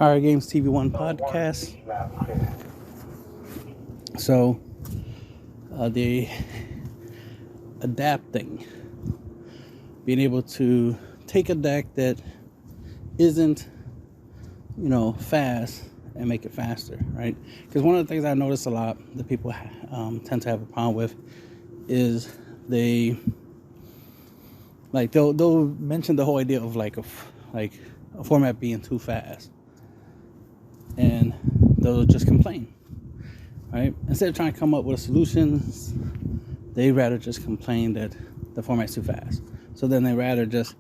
CardGamesTV1 Podcast. So, the adapting, being able to take a deck that isn't, fast and make it faster, right? Because one of the things I notice a lot that people tend to have a problem with is they'll mention the whole idea of like a format being too fast, and they'll just complain, right? Instead of trying to come up with solutions, they rather just complain that the format's too fast. So then they rather just,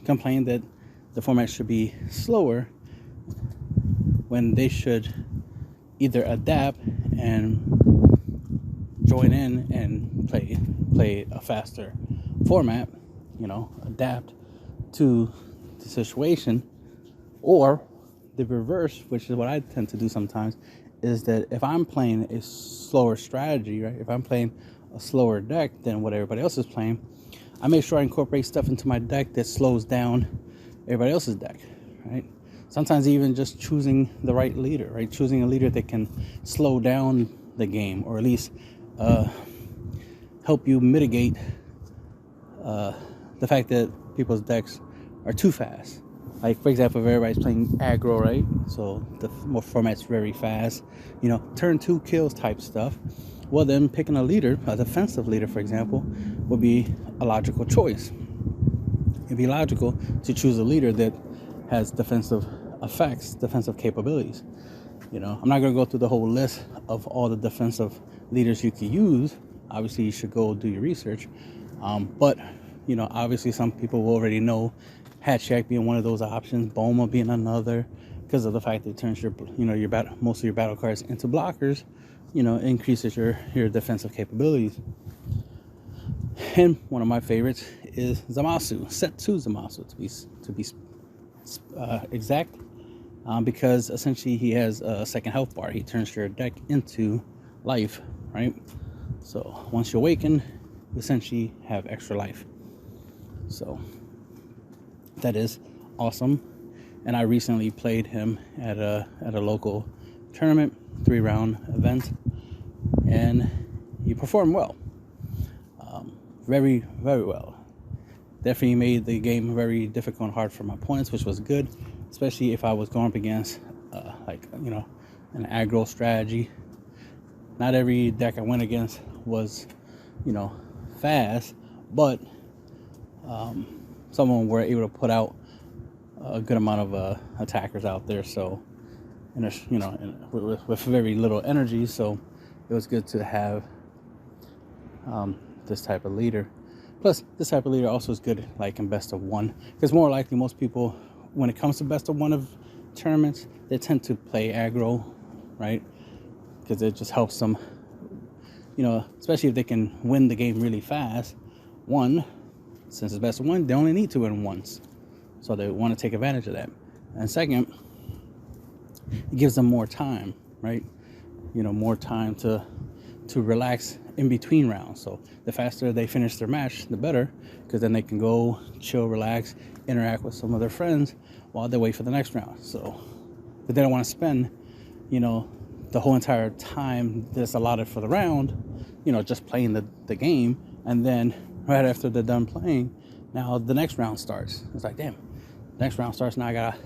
complain that the format should be slower when they should either adapt and join in and play a faster format, adapt to the situation, or the reverse, which is what I tend to do sometimes, is that if I'm playing a slower strategy, right, if I'm playing a slower deck than what everybody else is playing, I make sure I incorporate stuff into my deck that slows down everybody else's deck, right? Sometimes even just choosing the right leader, right? Choosing a leader that can slow down the game, or at least help you mitigate the fact that people's decks are too fast. Like, for example, if everybody's playing aggro, right? So the format's very fast, turn 2 kills type stuff. Well, then picking a leader, a defensive leader, for example, would be a logical choice. It'd be logical to choose a leader that has defensive effects, defensive capabilities. I'm not going to go through the whole list of all the defensive leaders you could use. Obviously, you should go do your research. But obviously some people will already know Hatchak being one of those options, Boma being another, because of the fact that it turns most of your battle cards into blockers, increases your defensive capabilities. And one of my favorites is Zamasu, set 2 Zamasu to be exact, because essentially he has a second health bar. He turns your deck into life, right? So once you awaken, you essentially have extra life. So that is awesome. And I recently played him at a local tournament, 3-round event, and he performed well. Very, very well. Definitely made the game very difficult and hard for my opponents, which was good, especially if I was going up against an aggro strategy. Not every deck I went against was fast, but some of them were able to put out a good amount of attackers out there, so with very little energy. So it was good to have this type of leader. Plus, this type of leader also is good like in best of 1, because more likely most people, when it comes to best of 1 of tournaments, they tend to play aggro, right? Because it just helps them, especially if they can win the game really fast. One, since it's best of 1, they only need to win once, so they want to take advantage of that. And second, it gives them more time, right? More time to relax in between rounds. So the faster they finish their match, the better, because then they can go chill, relax, interact with some of their friends while they wait for the next round. So, but they don't want to spend, the whole entire time that's allotted for the round, just playing the game, and then right after they're done playing, now the next round starts. It's like, damn, the next round starts, now I gotta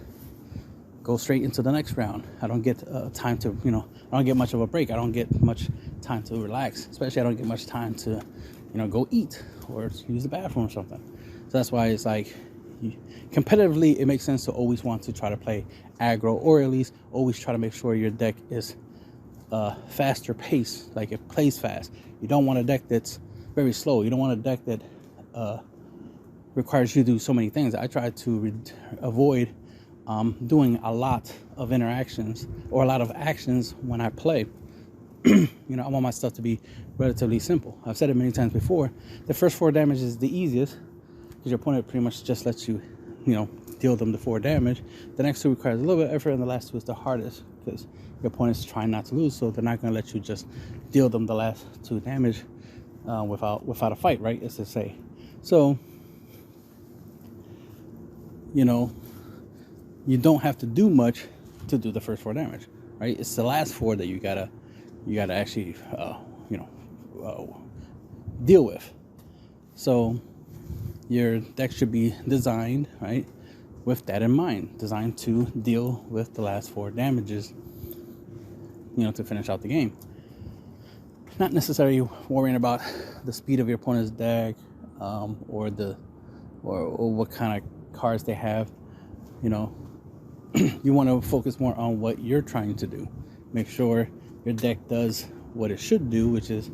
go straight into the next round. I don't get time to, I don't get much of a break. I don't get much time to relax. Especially I don't get much time to, go eat or use the bathroom or something. So that's why it's like, competitively, it makes sense to always want to try to play aggro, or at least always try to make sure your deck is faster pace, like it plays fast. You don't want a deck that's very slow. You don't want a deck that requires you to do so many things. I try to avoid doing a lot of interactions or a lot of actions when I play. I want my stuff to be relatively simple. I've said it many times before. The first 4 damage is the easiest, because your opponent pretty much just lets you, deal them the 4 damage. The next 2 requires a little bit of effort, and the last 2 is the hardest, because your opponent's trying not to lose, so they're not going to let you just deal them the last 2 damage without a fight, right? As to say. So, you don't have to do much to do the first 4 damage, right? It's the last 4 that you gotta actually deal with. So your deck should be designed, right, with that in mind, designed to deal with the last 4 damages, to finish out the game. Not necessarily worrying about the speed of your opponent's deck, or what kind of cards they have. You want to focus more on what you're trying to do. Make sure your deck does what it should do, which is,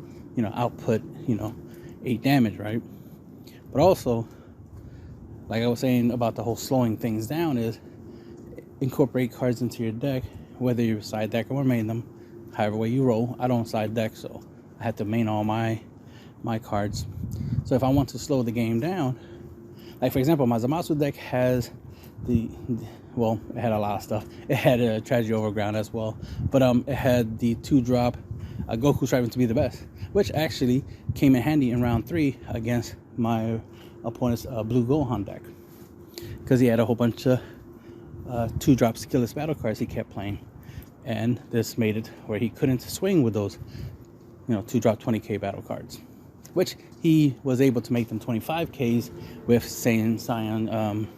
output, 8 damage, right? But also, like I was saying about the whole slowing things down, is incorporate cards into your deck, whether you side deck or main them, however way you roll. I don't side deck, so I have to main all my cards. So if I want to slow the game down, like for example, my Zamasu deck has it had a lot of stuff. It had a Tragedy Overground as well, but it had the 2-drop Goku Striving to be the best, which actually came in handy in round 3 against my opponent's Blue Gohan deck, because he had a whole bunch of 2-drop skillless battle cards he kept playing, and this made it where he couldn't swing with those 2-drop 20k battle cards, which he was able to make them 25ks with Saiyan Saiyan,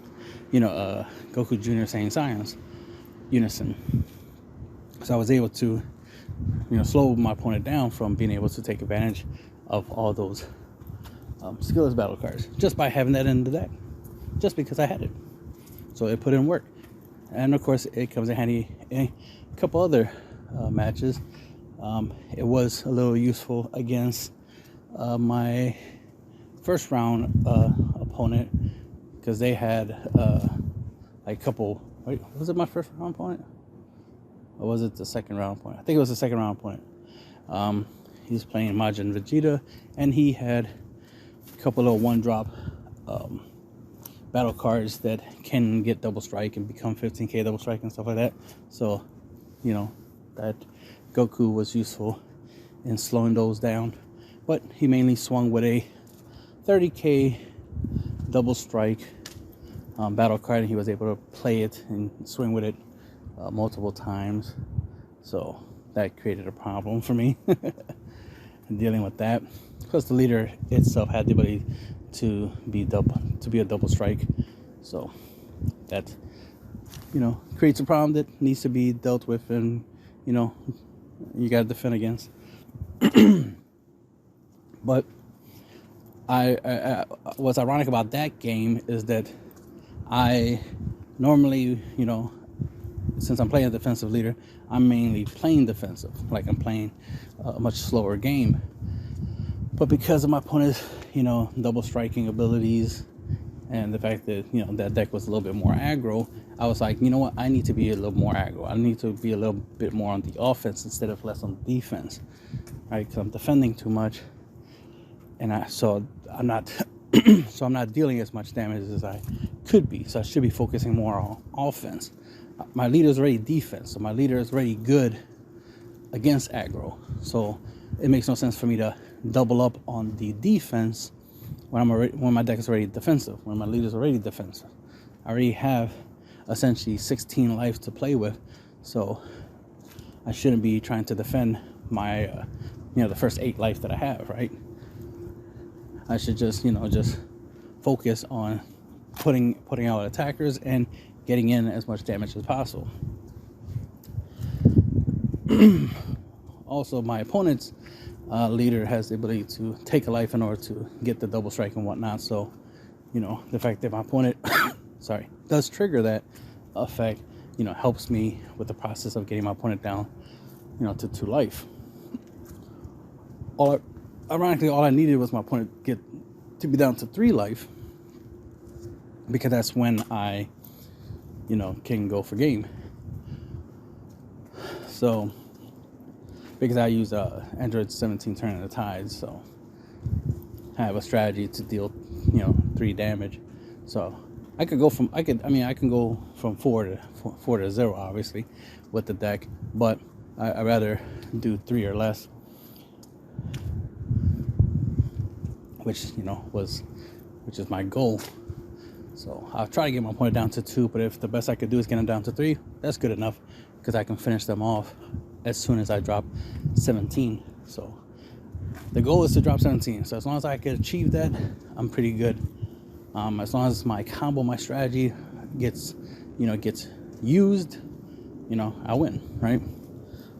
Goku Jr. Saiyan Saiyans unison. So I was able to slow my opponent down from being able to take advantage of all those skillless battle cards just by having that in the deck, just because I had it. So it put in work, and of course it comes in handy in a couple other matches. It was a little useful against my first round opponent, because they had a couple. Wait, was it my first round opponent, or was it the second round opponent? I think it was the second round opponent. He's playing Majin Vegeta, and he had a couple of 1-drop battle cards that can get double strike and become 15k double strike and stuff like that. So, that Goku was useful in slowing those down. But he mainly swung with a 30k double strike battle card, and he was able to play it and swing with it multiple times. So that created a problem for me in dealing with that. Plus, the leader itself had the ability to be a double strike. So that creates a problem that needs to be dealt with, and you got to defend against. But what's ironic about that game is that I normally, since I'm playing a defensive leader, I'm mainly playing defensive, like I'm playing a much slower game. But because of my opponent's, double striking abilities, and the fact that, that deck was a little bit more aggro, I was like, you know what, I need to be a little more aggro. I need to be a little bit more on the offense instead of less on the defense, right? Because I'm defending too much, and I'm not dealing as much damage as I could be. So I should be focusing more on offense. My leader is already defense, so my leader is already good against aggro. So it makes no sense for me to double up on the defense when my deck is already defensive, when my leader is already defensive. I already have essentially 16 life to play with, so I shouldn't be trying to defend my the first 8 life that I have, right? I should just focus on putting out attackers and getting in as much damage as possible. Also, my opponent's leader has the ability to take a life in order to get the double strike and whatnot. So, the fact that my opponent, does trigger that effect, helps me with the process of getting my opponent down, to 2 life. Ironically, all I needed was my opponent get to be down to 3 life, because that's when I, can go for game. So, because I use Android 17 Turn of the Tide, so I have a strategy to deal, 3 damage. So I can go from 4 to 0, obviously, with the deck, but I'd rather do 3 or less, which is my goal. So I'll try to get my opponent down to 2, but if the best I could do is get him down to 3, that's good enough, because I can finish them off as soon as I drop 17. So the goal is to drop 17. So as long as I can achieve that, I'm pretty good. As long as my combo, my strategy gets used, I win, right?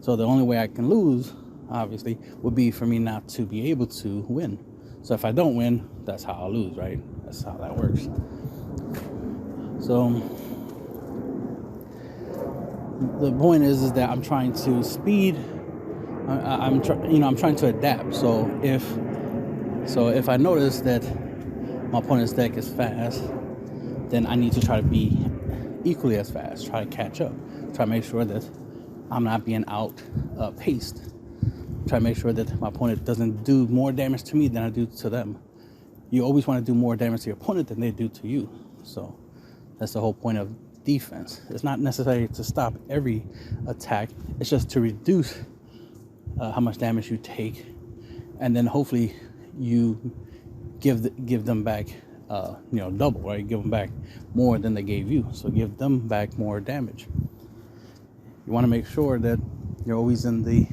So the only way I can lose, obviously, would be for me not to be able to win. So if I don't win, that's how I'll lose, right? That's how that works. So the point is that I'm trying to speed. I'm trying to adapt. So if I notice that my opponent's deck is fast, then I need to try to be equally as fast. Try to catch up. Try to make sure that I'm not being paced. Try to make sure that my opponent doesn't do more damage to me than I do to them. You always want to do more damage to your opponent than they do to you. So that's the whole point of defense. It's not necessarily to stop every attack. It's just to reduce how much damage you take, and then hopefully you give them back double, right? Give them back more than they gave you. So give them back more damage. You want to make sure that you're always in the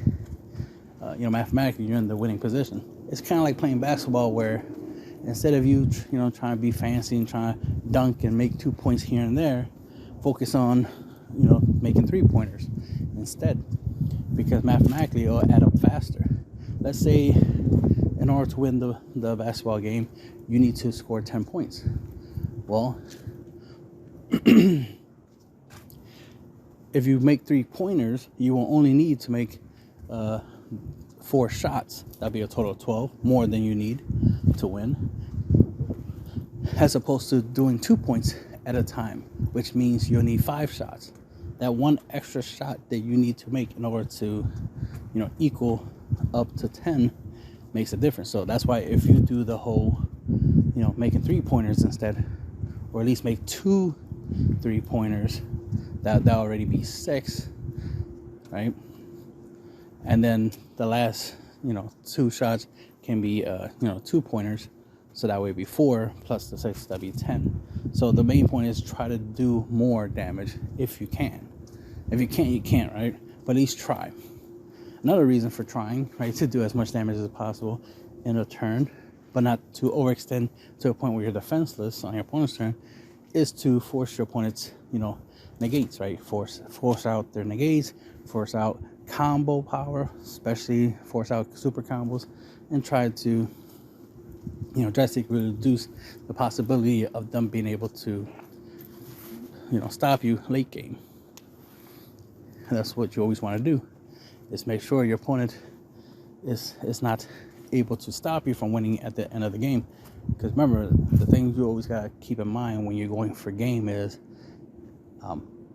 mathematically you're in the winning position. It's kind of like playing basketball, where instead of you trying to be fancy and trying to dunk and make 2 points here and there, focus on making 3-pointers instead, because mathematically it'll add up faster. Let's say in order to win the basketball game, you need to score 10 points. Well, if you make 3-pointers, you will only need to make 4 shots. That'll be a total of 12, more than you need to win, as opposed to doing 2 points at a time, which means you'll need 5 shots. That one extra shot that you need to make in order to equal up to 10 makes a difference. So that's why if you do the whole making 3-pointers instead, or at least make 2 3-pointers, that'll already be 6, right? And then the last 2 shots can be 2-pointers, so that way it'd be 4 plus the 6, that'd be 10. So the main point is try to do more damage if you can. If you can't, you can't, right? But at least try. Another reason for trying, right, to do as much damage as possible in a turn, but not to overextend to a point where you're defenseless on your opponent's turn, is to force your opponent's negates, right? Force out their negates, force out combo power, especially force out super combos, and try to drastically reduce the possibility of them being able to stop you late game. And that's what you always want to do, is make sure your opponent is not able to stop you from winning at the end of the game. Because remember, the thing you always got to keep in mind when you're going for game is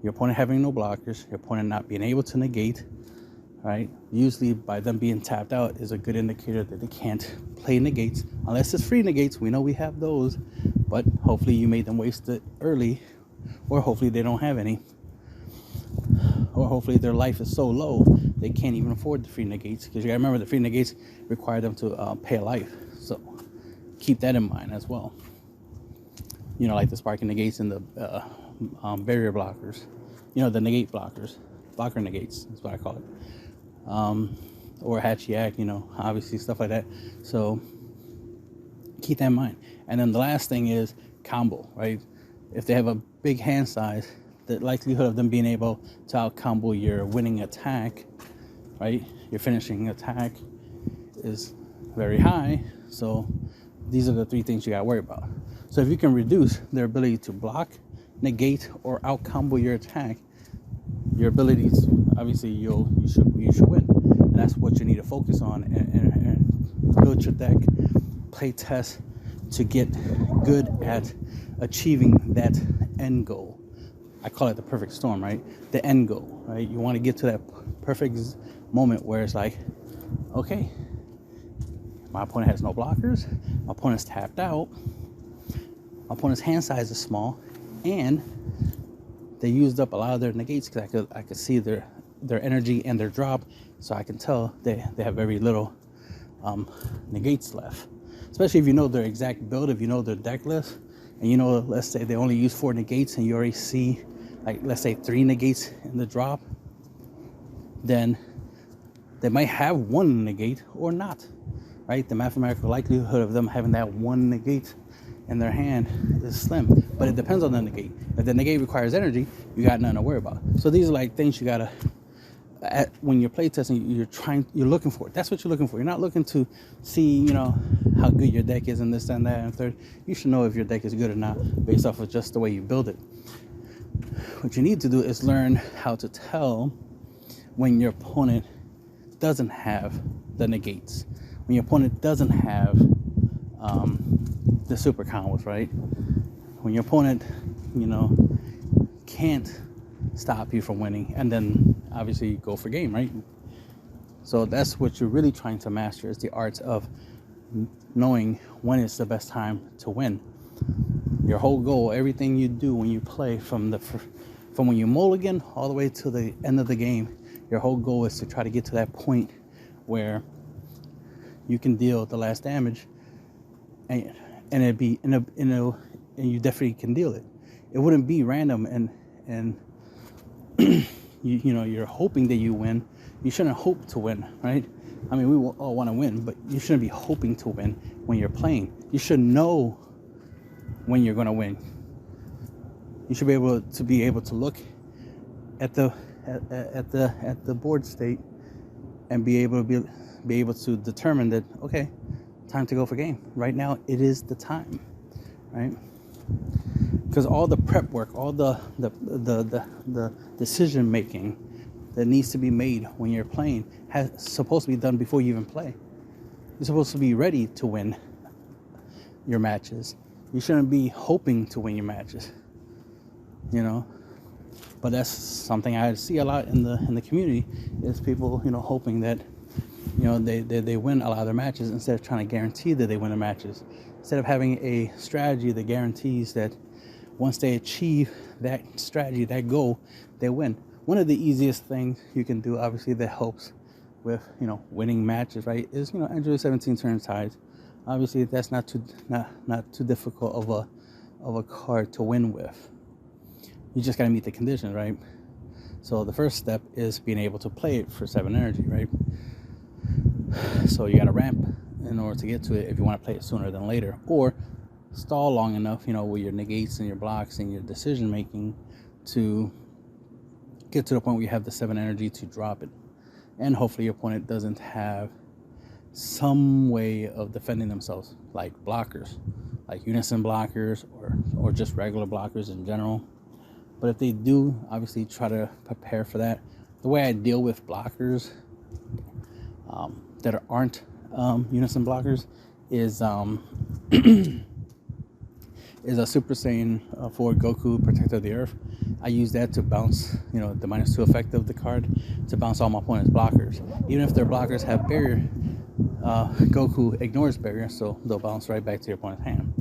your opponent having no blockers, your opponent not being able to negate, right? Usually by them being tapped out is a good indicator that they can't play negates, unless it's free negates. We know we have those, but hopefully you made them waste it early, or hopefully they don't have any, or hopefully their life is so low they can't even afford the free negates, because you gotta remember the free negates require them to pay a life. So keep that in mind as well. Like the sparking negates and the barrier blockers, the negate blockers, blocker negates is what I call it, or hatchiac, obviously stuff like that. So keep that in mind. And then the last thing is combo, right? If they have a big hand size, the likelihood of them being able to out combo your winning attack, right, your finishing attack, is very high. So these are the 3 things you got to worry about. So if you can reduce their ability to block, negate, or out combo your attack, your abilities, obviously you should win. And that's what you need to focus on and build your deck, play test to get good at achieving that end goal. I call it the perfect storm, right? The end goal, right? You want to get to that perfect moment where it's like, okay, my opponent has no blockers, my opponent's tapped out, my opponent's hand size is small, and they used up a lot of their negates, because I could see their energy and their drop, so I can tell they have very little negates left. Especially if you know their exact build, if you know their deck list, and you know, let's say they only use 4 negates and you already see, like, let's say 3 negates in the drop, then they might have 1 negate or not, right? The mathematical likelihood of them having that 1 negate in their hand is slim, but it depends on the negate. If the negate requires energy, you got nothing to worry about. So these are like things you gotta, when you're playtesting, you're looking for. That's what you're looking for. You're not looking to see, you know, how good your deck is and this and that and third. You should know if your deck is good or not based off of just the way you build it. What you need to do is learn how to tell when your opponent doesn't have the negates, when your opponent doesn't have the super combos, right? When your opponent, you know, can't stop you from winning, and then obviously you go for game, right? So that's what you're really trying to master, is the art of knowing when is the best time to win. Your whole goal, everything you do when you play, from when you mulligan all the way to the end of the game, your whole goal is to try to get to that point where you can deal the last damage, and it'd be and you definitely can deal it. It wouldn't be random and you know, you're hoping that you win. You shouldn't hope to win, right? I mean, we all want to win, but you shouldn't be hoping to win when you're playing. You should know when you're going to win. You should be able to look at the board state and be able to determine that, okay, time to go for game. Right now, it is the time, right? Because all the prep work, all the decision making that needs to be made when you're playing has supposed to be done before you even play. You're supposed to be ready to win your matches. You shouldn't be hoping to win your matches, you know. But that's something I see a lot in the community, is people, you know, hoping that, you know, they win a lot of their matches instead of trying to guarantee that they win their matches. Instead of having a strategy that guarantees that once they achieve that strategy, that goal, they win. One of the easiest things you can do, obviously, that helps with, you know, winning matches, right, is, you know, Android 17 turn tides. Obviously, that's not too difficult of a card to win with. You just gotta meet the conditions, right? So the first step is being able to play it for 7 energy, right? So you gotta ramp in order to get to it if you want to play it sooner than later, or stall long enough, you know, with your negates and your blocks and your decision making to get to the point where you have the 7 energy to drop it. And hopefully your opponent doesn't have some way of defending themselves, like blockers, like unison blockers, or just regular blockers in general. But if they do, obviously try to prepare for that. The way I deal with blockers that aren't unison blockers is is a Super Saiyan 4 Goku, Protector of the Earth. I use that to bounce, you know, the -2 effect of the card, to bounce all my opponent's blockers. Even if their blockers have barrier, Goku ignores barrier, so they'll bounce right back to your opponent's hand.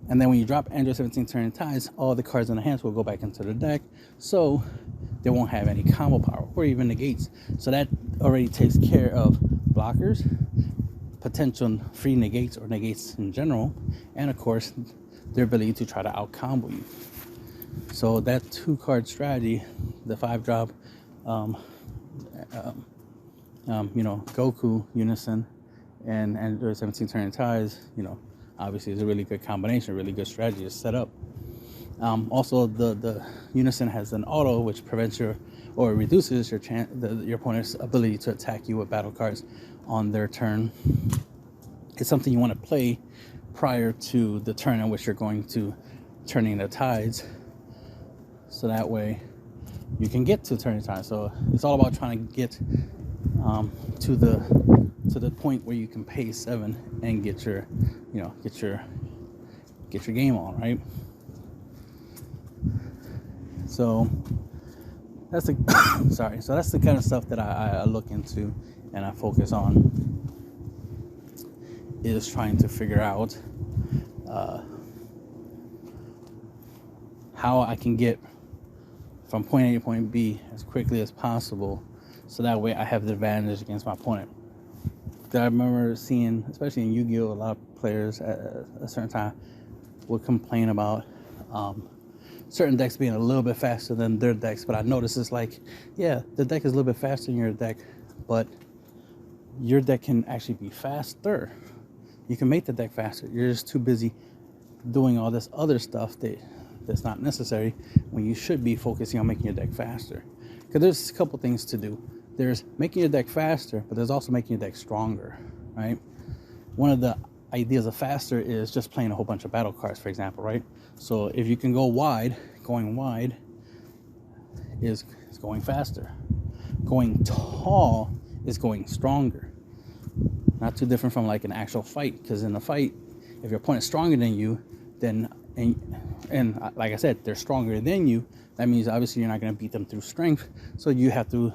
And then when you drop Android 17 Turning Tides, all the cards in the hands will go back into the deck, so they won't have any combo power or even negates. So that already takes care of blockers, potential free negates or negates in general, and of course their ability to try to out combo you. So that 2-card strategy, the 5-drop, you know, Goku Unison and Android 17 Turning Tides, you know, obviously is a really good combination, really good strategy to set up. Also, the Unison has an auto which prevents or reduces your opponent's ability to attack you with battle cards on their turn. It's something you want to play prior to the turn in which you're going to turning the tides, so that way you can get to turning tides. So it's all about trying to get to the point where you can pay 7 and get your game on, right? So that's the So that's the kind of stuff that I look into and I focus on, is trying to figure out how I can get from point A to point B as quickly as possible, so that way I have the advantage against my opponent. I remember seeing, especially in Yu-Gi-Oh!, a lot of players at a certain time will complain about certain decks being a little bit faster than their decks, but I notice it's like, yeah, the deck is a little bit faster than your deck, but your deck can actually be faster. You can make the deck faster. You're just too busy doing all this other stuff that's not necessary when you should be focusing on making your deck faster. Because there's a couple things to do. There's making your deck faster, but there's also making your deck stronger, right? One of the ideas of faster is just playing a whole bunch of battle cards, for example, right? So if you can go wide, going wide is going faster. Going tall is going stronger. Not too different from like an actual fight, because in a fight, if your opponent's stronger than you, then and like I said, they're stronger than you. That means obviously you're not going to beat them through strength, so you have to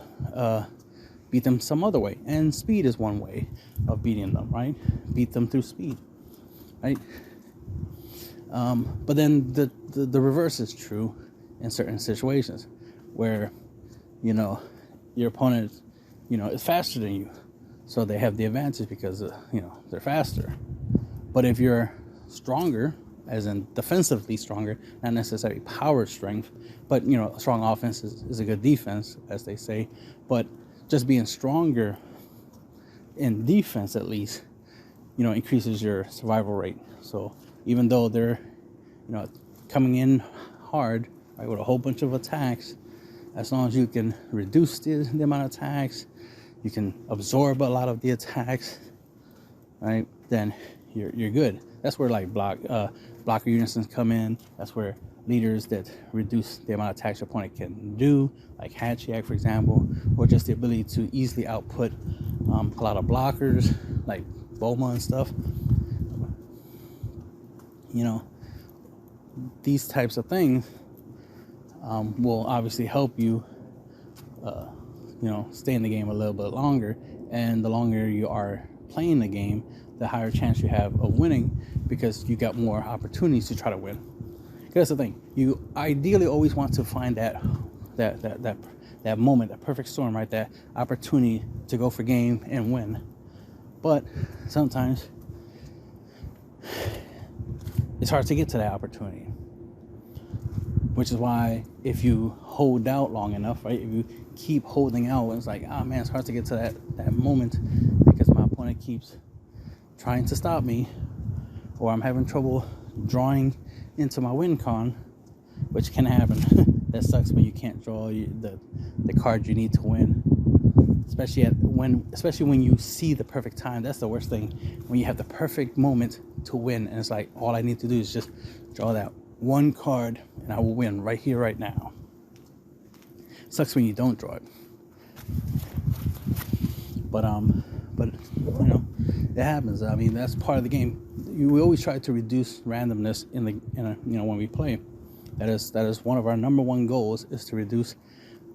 beat them some other way. And speed is one way of beating them, right? Beat them through speed, right? But then the reverse is true in certain situations where, your opponent, is faster than you. So they have the advantage because, they're faster. But if you're stronger, as in defensively stronger, not necessarily power strength, but, a strong offense is a good defense, as they say. But just being stronger in defense, at least, increases your survival rate. So even though they're, coming in hard, right, with a whole bunch of attacks, as long as you can reduce the amount of attacks, you can absorb a lot of the attacks, right, then you're good. That's where like blocker unisons come in. That's where leaders that reduce the amount of attacks your opponent can do, like Hatchiak, for example, or just the ability to easily output a lot of blockers, like Boma and stuff. These types of things will obviously help you, stay in the game a little bit longer. And the longer you are playing the game, the higher chance you have of winning, because you got more opportunities to try to win. That's the thing. You ideally always want to find that moment, that perfect storm, right? That opportunity to go for game and win. But sometimes it's hard to get to that opportunity. Which is why if you hold out long enough, right? If you keep holding out, it's like, man, it's hard to get to that moment because my opponent keeps trying to stop me, or I'm having trouble drawing into my win con, which can happen. That sucks when you can't draw the card you need to win, especially when you see the perfect time. That's the worst thing, when you have the perfect moment to win, and it's like, all I need to do is just draw that one card and I will win right here, right now. Sucks when you don't draw it, but it happens. I mean, that's part of the game. We always try to reduce randomness when we play. That is one of our number one goals, is to reduce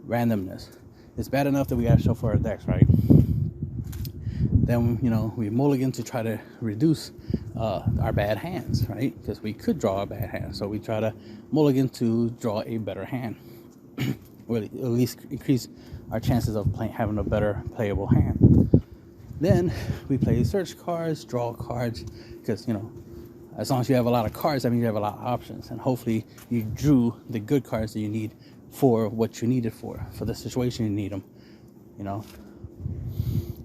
randomness. It's bad enough that we gotta shuffle our decks, right? Then we mulligan to try to reduce our bad hands, right? Because we could draw a bad hand, so we try to mulligan to draw a better hand, or at least increase our chances of having a better playable hand. Then we play search cards, draw cards, because as long as you have a lot of cards, that means you have a lot of options, and hopefully you drew the good cards that you need for what you need it for the situation you need them,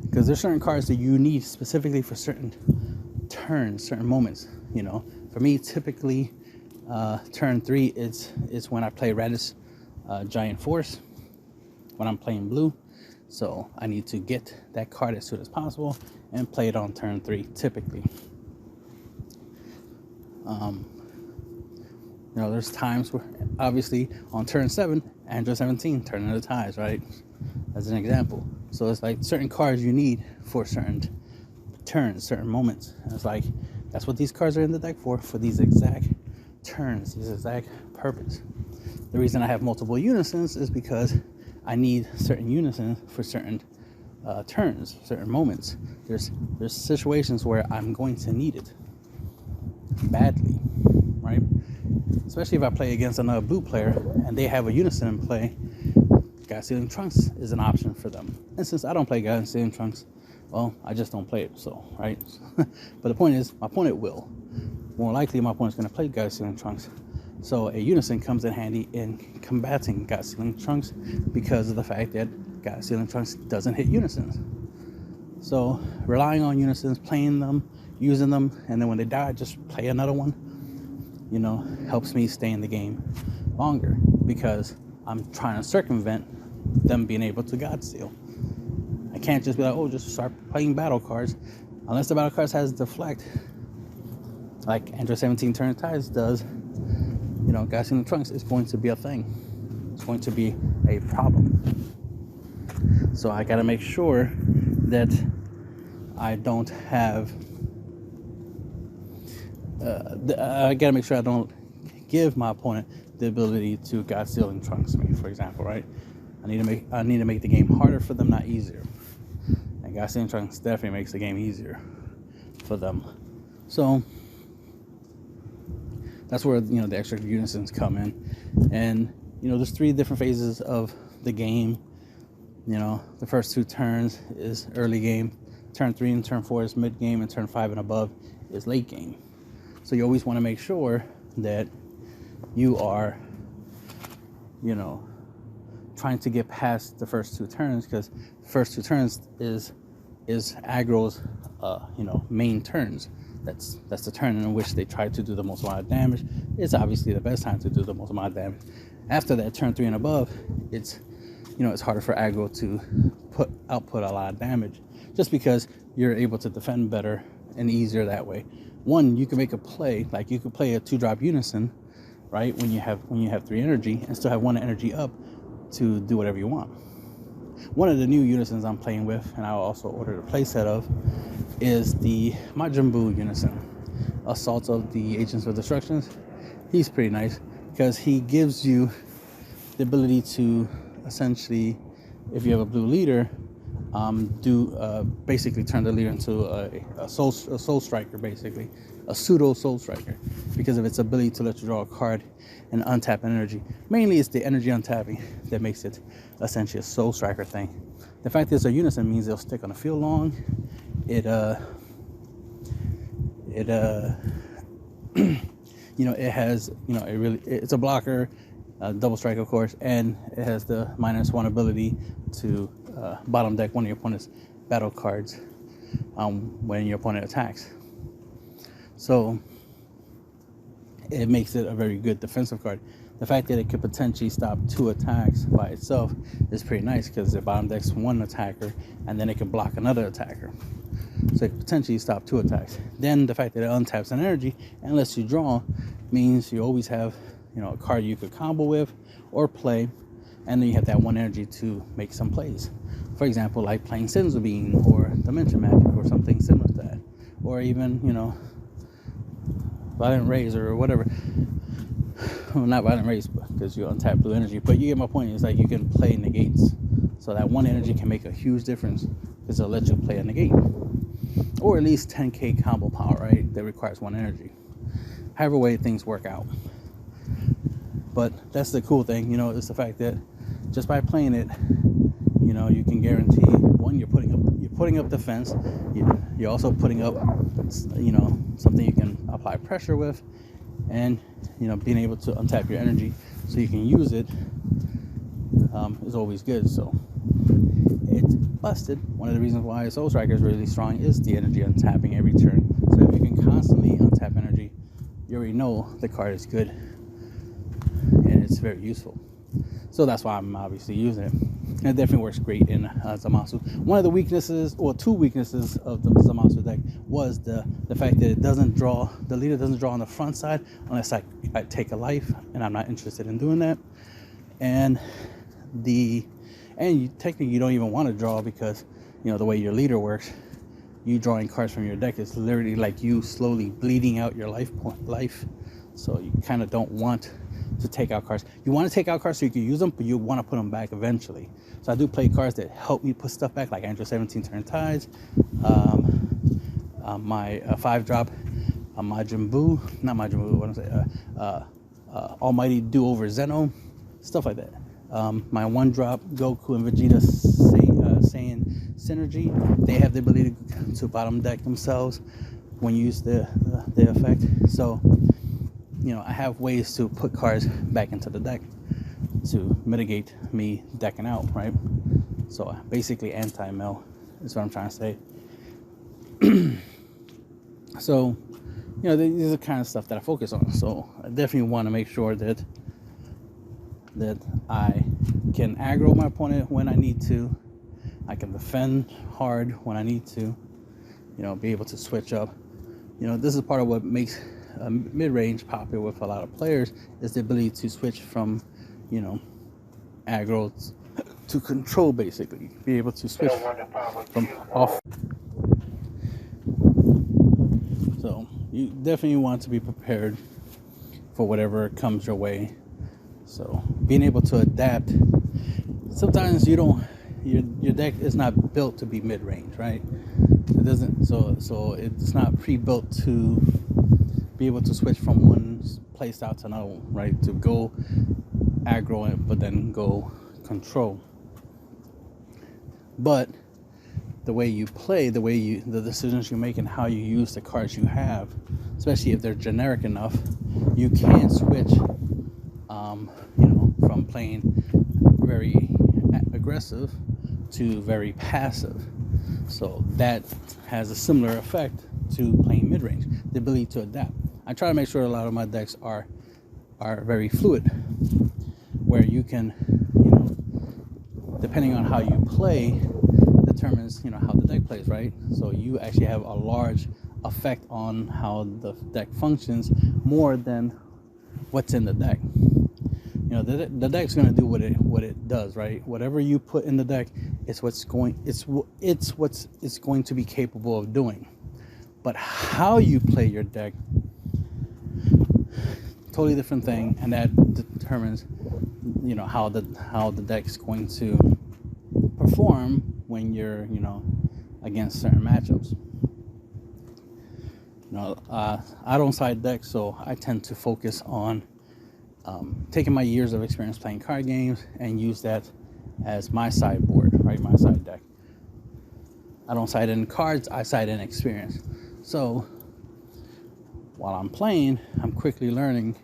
because there's certain cards that you need specifically for certain turns, certain moments. For me, typically turn 3 is when I play Radis Giant Force when I'm playing blue. So I need to get that card as soon as possible and play it on turn 3 typically. There's times where, obviously, on turn 7, Android 17, Turn of the Tides, right? As an example. So it's like certain cards you need for certain turns, certain moments. And it's like, that's what these cards are in the deck for these exact turns, this exact purpose. The reason I have multiple unisons is because I need certain unisons for certain turns, certain moments. There's situations where I'm going to need it badly, right? Especially if I play against another blue player and they have a unison in play, God Stealing Trunks is an option for them. And since I don't play God Stealing Trunks, well, I just don't play it, so, right? But the point is, my opponent will. more likely my opponent's going to play God Sealing Trunks. So a unison comes in handy in combating God Sealing Trunks because of the fact that God Sealing Trunks doesn't hit unisons. So relying on unisons, playing them, using them, and then when they die, just play another one, helps me stay in the game longer because I'm trying to circumvent them being able to God Seal. I can't just be like, just start playing battle cards. Unless the battle cards has deflect, like Android 17 Turn Tides does, God Sealing Trunks is going to be a thing. It's going to be a problem. So I got to make sure that I don't have... I got to make sure I don't give my opponent the ability to God Sealing Trunks me, for example, right? I need to make the game harder for them, not easier. And God Sealing Trunks definitely makes the game easier for them. So that's where the extra unisons come in. And there's 3 different phases of the game. The first 2 turns is early game, turn 3 and turn 4 is mid game, and turn 5 and above is late game. So you always want to make sure that you are trying to get past the first 2 turns, because the first 2 turns is aggro's main turns. That's the turn in which they try to do the most amount of damage. It's obviously the best time to do the most amount of damage. After that, turn 3 and above, it's harder for aggro to output a lot of damage, just because you're able to defend better and easier that way. One, you can make a play, like you could play a 2-drop unison, right? When you have 3 energy and still have 1 energy up to do whatever you want. One of the new unisons I'm playing with, and I'll also order a playset of, is the Majin Buu unison, Assault of the Agents of Destructions. He's pretty nice because he gives you the ability to essentially, if you have a blue leader, basically turn the leader into a soul striker, basically a pseudo soul striker, because of its ability to let you draw a card and untap energy. Mainly it's the energy untapping that makes it essentially a soul striker thing. The fact that it's a unison means they'll stick on the field long. It has it's a blocker, double strike of course, and it has the -1 ability to bottom deck one of your opponent's battle cards when your opponent attacks. So it makes it a very good defensive card. The fact that it could potentially stop 2 attacks by itself is pretty nice, because it bottom decks 1 attacker and then it can block another attacker. So it could potentially stop 2 attacks. Then the fact that it untaps an energy and lets you draw means you always have a card you could combo with or play, and then you have that 1 energy to make some plays. For example, like playing Senzu Bean or Dimension Magic or something similar to that, or even Violent Rays or whatever. Well, not Violent Rays, because you untap blue energy, but you get my point. It's like you can play negates, so that 1 energy can make a huge difference, because it'll let you play a negate, or at least 10k combo power, right? That requires 1 energy. However way things work out. But that's the cool thing, is the fact that just by playing it, you can guarantee, one, you're putting up defense. You're also putting up, something you can apply pressure with, and being able to untap your energy so you can use it is always good. So it's busted. One of the reasons why Soul Striker is really strong is the energy untapping every turn. So if you can constantly untap energy, you already know the card is good and it's very useful. So that's why I'm obviously using it. And it definitely works great in Zamasu. One of the weaknesses, or 2 weaknesses of the Zamasu deck, was the fact that the leader doesn't draw on the front side unless I take a life, and I'm not interested in doing that. And technically you don't even want to draw, because the way your leader works, you drawing cards from your deck is literally like you slowly bleeding out your life. So you kind of don't want to take out cards. You want to take out cards so you can use them, but you want to put them back eventually. So I do play cards that help me put stuff back, like Android 17 Turn Tides, my 5-drop Majin Buu, not Majin Buu, what I'm saying, Almighty Do-Over Zeno, stuff like that. My 1-drop Goku and Vegeta Saiyan Synergy, they have the ability to bottom deck themselves when you use the effect. So, I have ways to put cards back into the deck to mitigate me decking out, right? So basically anti-mill is what I'm trying to say. So, these are the kind of stuff that I focus on. So I definitely want to make sure that I can aggro my opponent when I need to. I can defend hard when I need to. Be able to switch up. This is part of what makes mid-range popular with a lot of players, is the ability to switch from, aggro to control, basically. Be able to switch from off. So you definitely want to be prepared for whatever comes your way. So being able to adapt. Sometimes your deck is not built to be mid-range, right? It doesn't. So it's not pre-built to be able to switch from one play style to another one, right? To go aggro it, but then go control. But the way you play, the decisions you make, and how you use the cards you have, especially if they're generic enough, you can switch, from playing very aggressive to very passive. So that has a similar effect to playing mid-range, the ability to adapt. I try to make sure a lot of my decks are very fluid, where you can, depending on how you play, determines, how the deck plays, right? So you actually have a large effect on how the deck functions more than what's in the deck. The deck's going to do what it does, right? Whatever you put in the deck, it's what it's going to be capable of doing. But how you play your deck, totally different thing, and that determines, how the deck's going to perform when you're, against certain matchups. I don't side deck, so I tend to focus on taking my years of experience playing card games and use that as my sideboard, right? My side deck. I don't side in cards, I side in experience. So while I'm playing, I'm quickly learning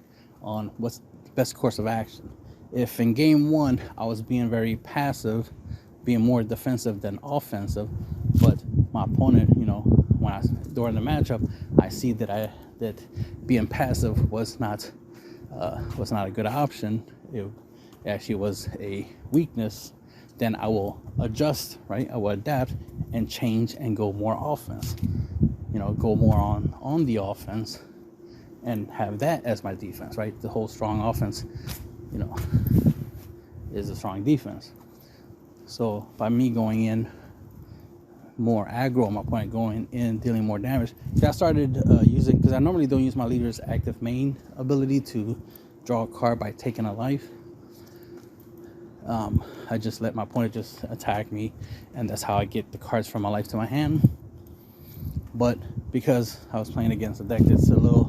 on what's the best course of action. If in game one I was being very passive, being more defensive than offensive, but my opponent, during the matchup, I see that being passive was not a good option. It actually was a weakness. Then I will adjust, right? I will adapt and change and go more offense. Go more on the offense and have that as my defense, right? The whole strong offense, is a strong defense. So by me going in more aggro, my opponent going in dealing more damage, I started using, because I normally don't use my leader's active main ability to draw a card by taking a life. I just let my opponent just attack me, and that's how I get the cards from my life to my hand. But because I was playing against a deck that's a little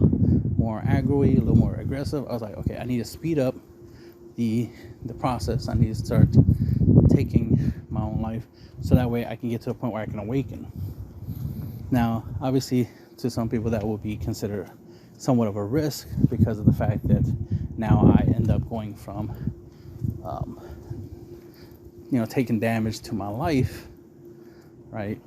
more aggro-y, a little more aggressive, I was like, okay, I need to speed up the process. I need to start taking my own life, so that way I can get to a point where I can awaken. Now, obviously, to some people that will be considered somewhat of a risk, because of the fact that now I end up going from taking damage to my life, right,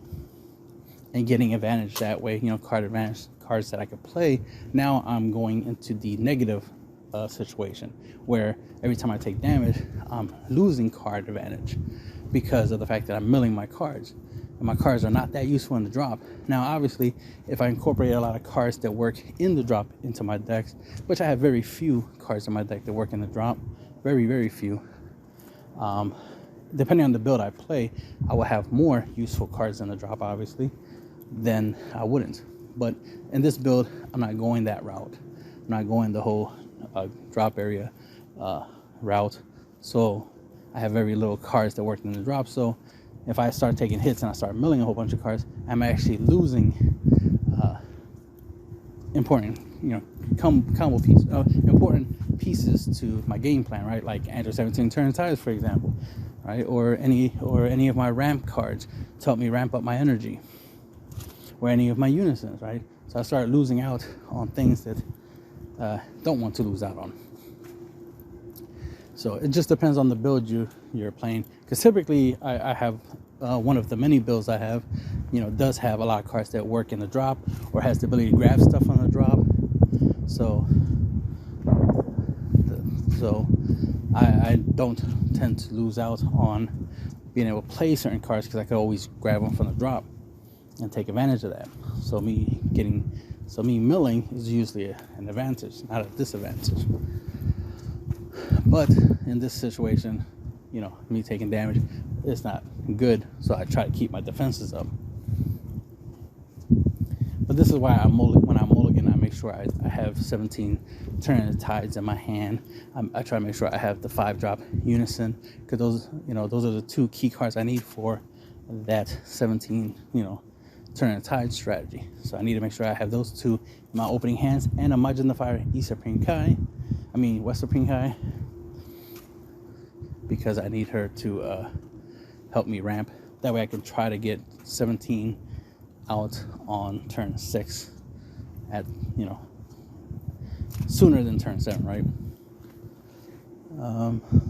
and getting advantage that way, card advantage, cards that I could play. Now I'm going into the negative situation, where every time I take damage, I'm losing card advantage because of the fact that I'm milling my cards, and my cards are not that useful in the drop. Now, obviously, if I incorporate a lot of cards that work in the drop into my decks, which I have very few cards in my deck that work in the drop, very, very few. Depending on the build I play, I will have more useful cards in the drop, obviously, than I wouldn't. But in this build, I'm not going that route. I'm not going the whole drop area route. So I have very little cards that work in the drop. So if I start taking hits and I start milling a whole bunch of cards, I'm actually losing important, combo pieces, important pieces to my game plan, right? Like Andrew 17 Turn Tides, for example, right? Or any of my ramp cards to help me ramp up my energy. or any of my unisons, right? So I started losing out on things that don't want to lose out on. So it just depends on the build you're playing. Because typically I have one of the many builds I have, does have a lot of cards that work in the drop or has the ability to grab stuff on the drop. So I don't tend to lose out on being able to play certain cards because I could always grab them from the drop and take advantage of that. So me milling is usually an advantage, not a disadvantage. But in this situation, me taking damage is not good, so I try to keep my defenses up. But this is why when I'm mulligan, I make sure I have 17 Turn the Tides in my hand. I try to make sure I have the 5-drop unison, because those are the 2 key cards I need for that 17, Turn the Tide strategy. So I need to make sure I have those 2 in my opening hands, and a Magnifier Western Kai, because I need her to help me ramp. That way I can try to get 17 out on turn 6 at, sooner than turn 7, right?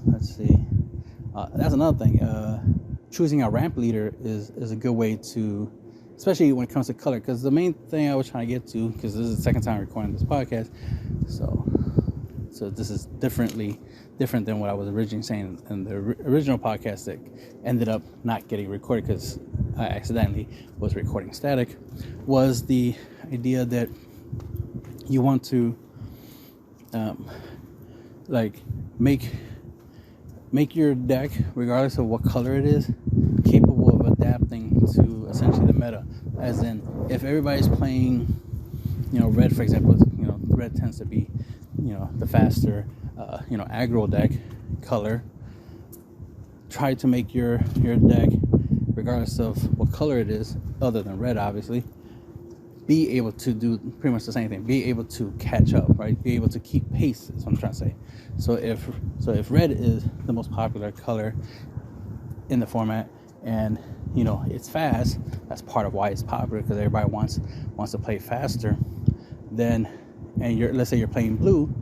Let's see. That's another thing. Choosing a ramp leader is a good way to, especially when it comes to color, because the main thing I was trying to get to, because this is the second time recording this podcast, so this is different than what I was originally saying in the original podcast that ended up not getting recorded because I accidentally was recording static, was the idea that you want to make your deck, regardless of what color it is, capable of adapting to essentially the meta. As in, if everybody's playing, red, for example, red tends to be, the faster, aggro deck color. Try to make your deck, regardless of what color it is, other than red, obviously, be able to do pretty much the same thing. Be able to catch up, right? Be able to keep pace, is what I'm trying to say. So if red is the most popular color in the format, and it's fast, that's part of why it's popular, because everybody wants to play faster. Then, and let's say you're playing blue.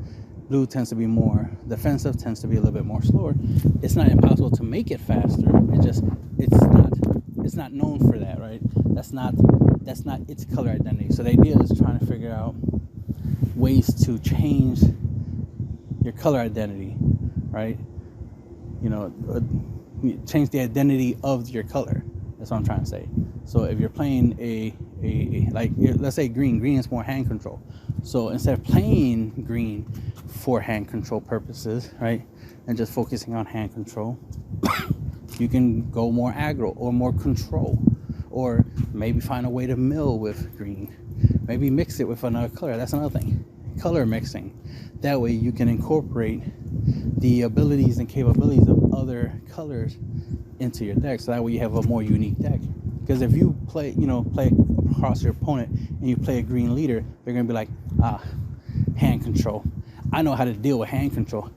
Blue tends to be more defensive, tends to be a little bit more slower. It's not impossible to make it faster. It's not known for that, right? That's not its color identity. So the idea is trying to figure out ways to change your color identity, right? Change the identity of your color. That's what I'm trying to say. So if you're playing let's say green is more hand control. So instead of playing green for hand control purposes, right, and just focusing on hand control, you can go more aggro or more control, or maybe find a way to mill with green. Maybe mix it with another color. That's another thing. Color mixing. That way you can incorporate the abilities and capabilities of other colors into your deck. So that way you have a more unique deck. Because if you play across your opponent and you play a green leader, they're going to be like, hand control. I know how to deal with hand control.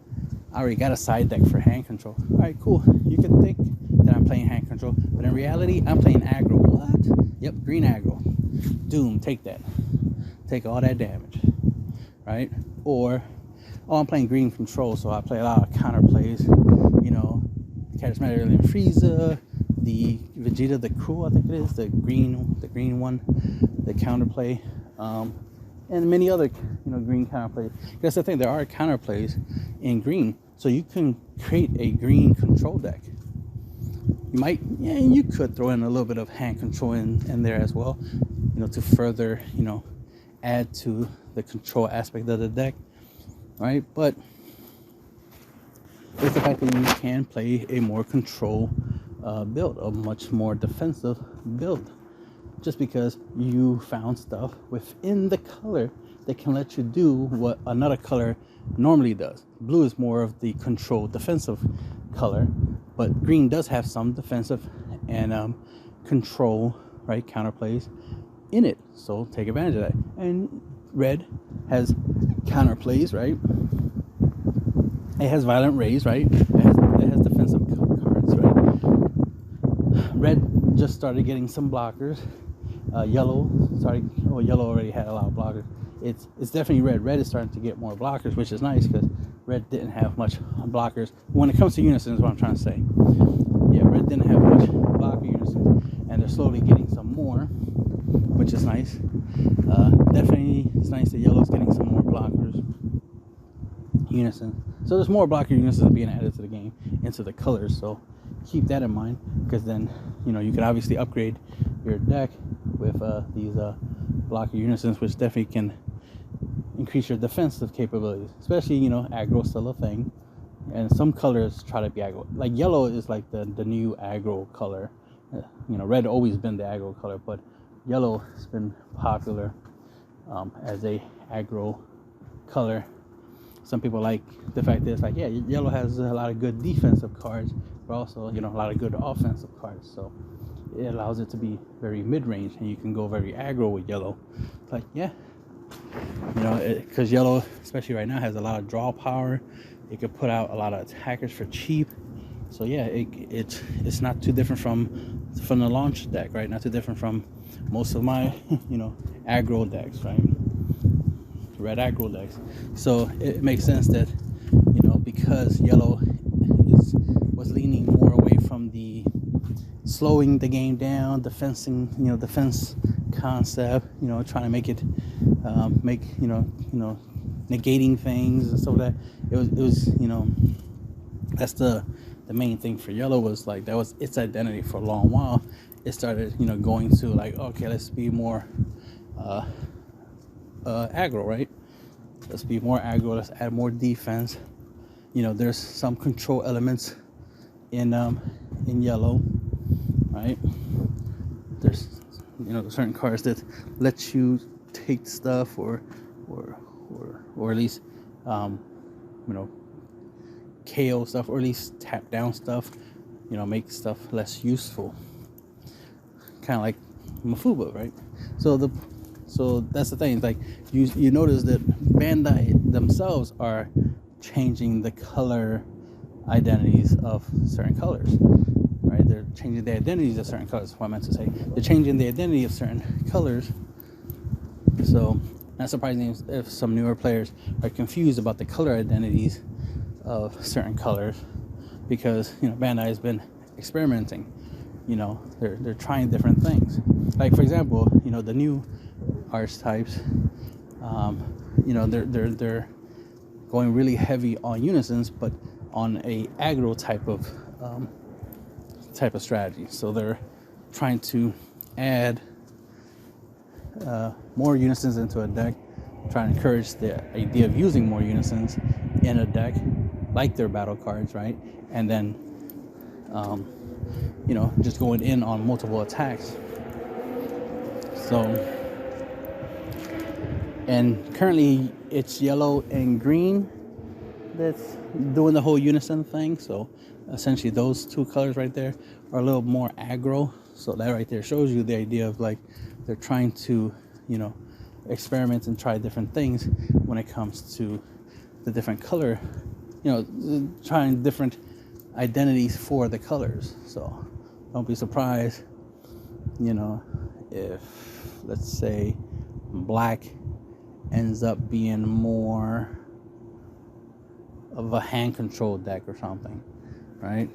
I already got a side deck for hand control. All right, cool. You can think that I'm playing hand control, but in reality, I'm playing aggro. What? Yep, green aggro. Doom, take that. Take all that damage, right? Or, I'm playing green control, so I play a lot of counter plays. Charismatic Alien Frieza, the Vegeta the Cruel, I think it is, the green one, the counterplay, and many other green counterplays. That's the thing, there are counterplays in green, so you can create a green control deck. You could throw in a little bit of hand control in there as well, to further add to the control aspect of the deck, right? But it's the fact that you can play a more control build, a much more defensive build, just because you found stuff within the color that can let you do what another color normally does. Blue is more of the control defensive color, but green does have some defensive and control, right, counterplays in it, so take advantage of that. And red has counterplays, right? It has violent rays, right? It has defensive cards, right? Red just started getting some blockers. Yellow, sorry, oh, yellow already had a lot of blockers. It's definitely red. Red is starting to get more blockers, which is nice because red didn't have much blockers. When it comes to Unison is what I'm trying to say. Yeah, red didn't have much blocker Unison, and they're slowly getting some more, which is nice. Definitely, it's nice that yellow's getting some more blockers Unison. So there's more blocker Unison being added to the game, into the colors. So keep that in mind, because then you can obviously upgrade your deck with these blocker Unisons, which definitely can increase your defensive capabilities, especially aggro still a thing, and some colors try to be aggro. Like yellow is like the new aggro color. Red always been the aggro color, but yellow has been popular as a aggro color. Some people like the fact that it's like, yeah, yellow has a lot of good defensive cards, but also a lot of good offensive cards. So it allows it to be very mid-range, and you can go very aggro with yellow. It's like, yeah, because yellow, especially right now, has a lot of draw power. It could put out a lot of attackers for cheap. So yeah, it's not too different from the launch deck, right? Not too different from most of my aggro decks, right? Red aggro decks. So it makes sense that because yellow was leaning more away from the slowing the game down, defense concept, trying to make it negating things and stuff like that. It was that's the main thing for yellow, was like that was its identity for a long while. It started going to like, okay, let's be more aggro, right? Let's be more aggro. Let's add more defense. There's some control elements in yellow, right? There's certain cards that let you take stuff or at least KO stuff, or at least tap down stuff. Make stuff less useful. Kind of like Mafuba, right? So that's the thing. Like you notice that Bandai themselves are changing the color identities of certain colors, right? They're changing the identities of certain colors. That's what I meant to say. They're changing the identity of certain colors. So not surprising if some newer players are confused about the color identities of certain colors, because Bandai has been experimenting. They're trying different things. Like for example, the new archetypes, they're going really heavy on unisons, but on a aggro type of strategy. So they're trying to add more unisons into a deck, trying to encourage the idea of using more unisons in a deck, like their battle cards, right? And then just going in on multiple attacks. So, and currently it's yellow and green that's doing the whole unison thing. So essentially those two colors right there are a little more aggro. So that right there shows you the idea of like they're trying to experiment and try different things when it comes to the different color, trying different identities for the colors. So don't be surprised if, let's say, black ends up being more of a hand control deck or something, right?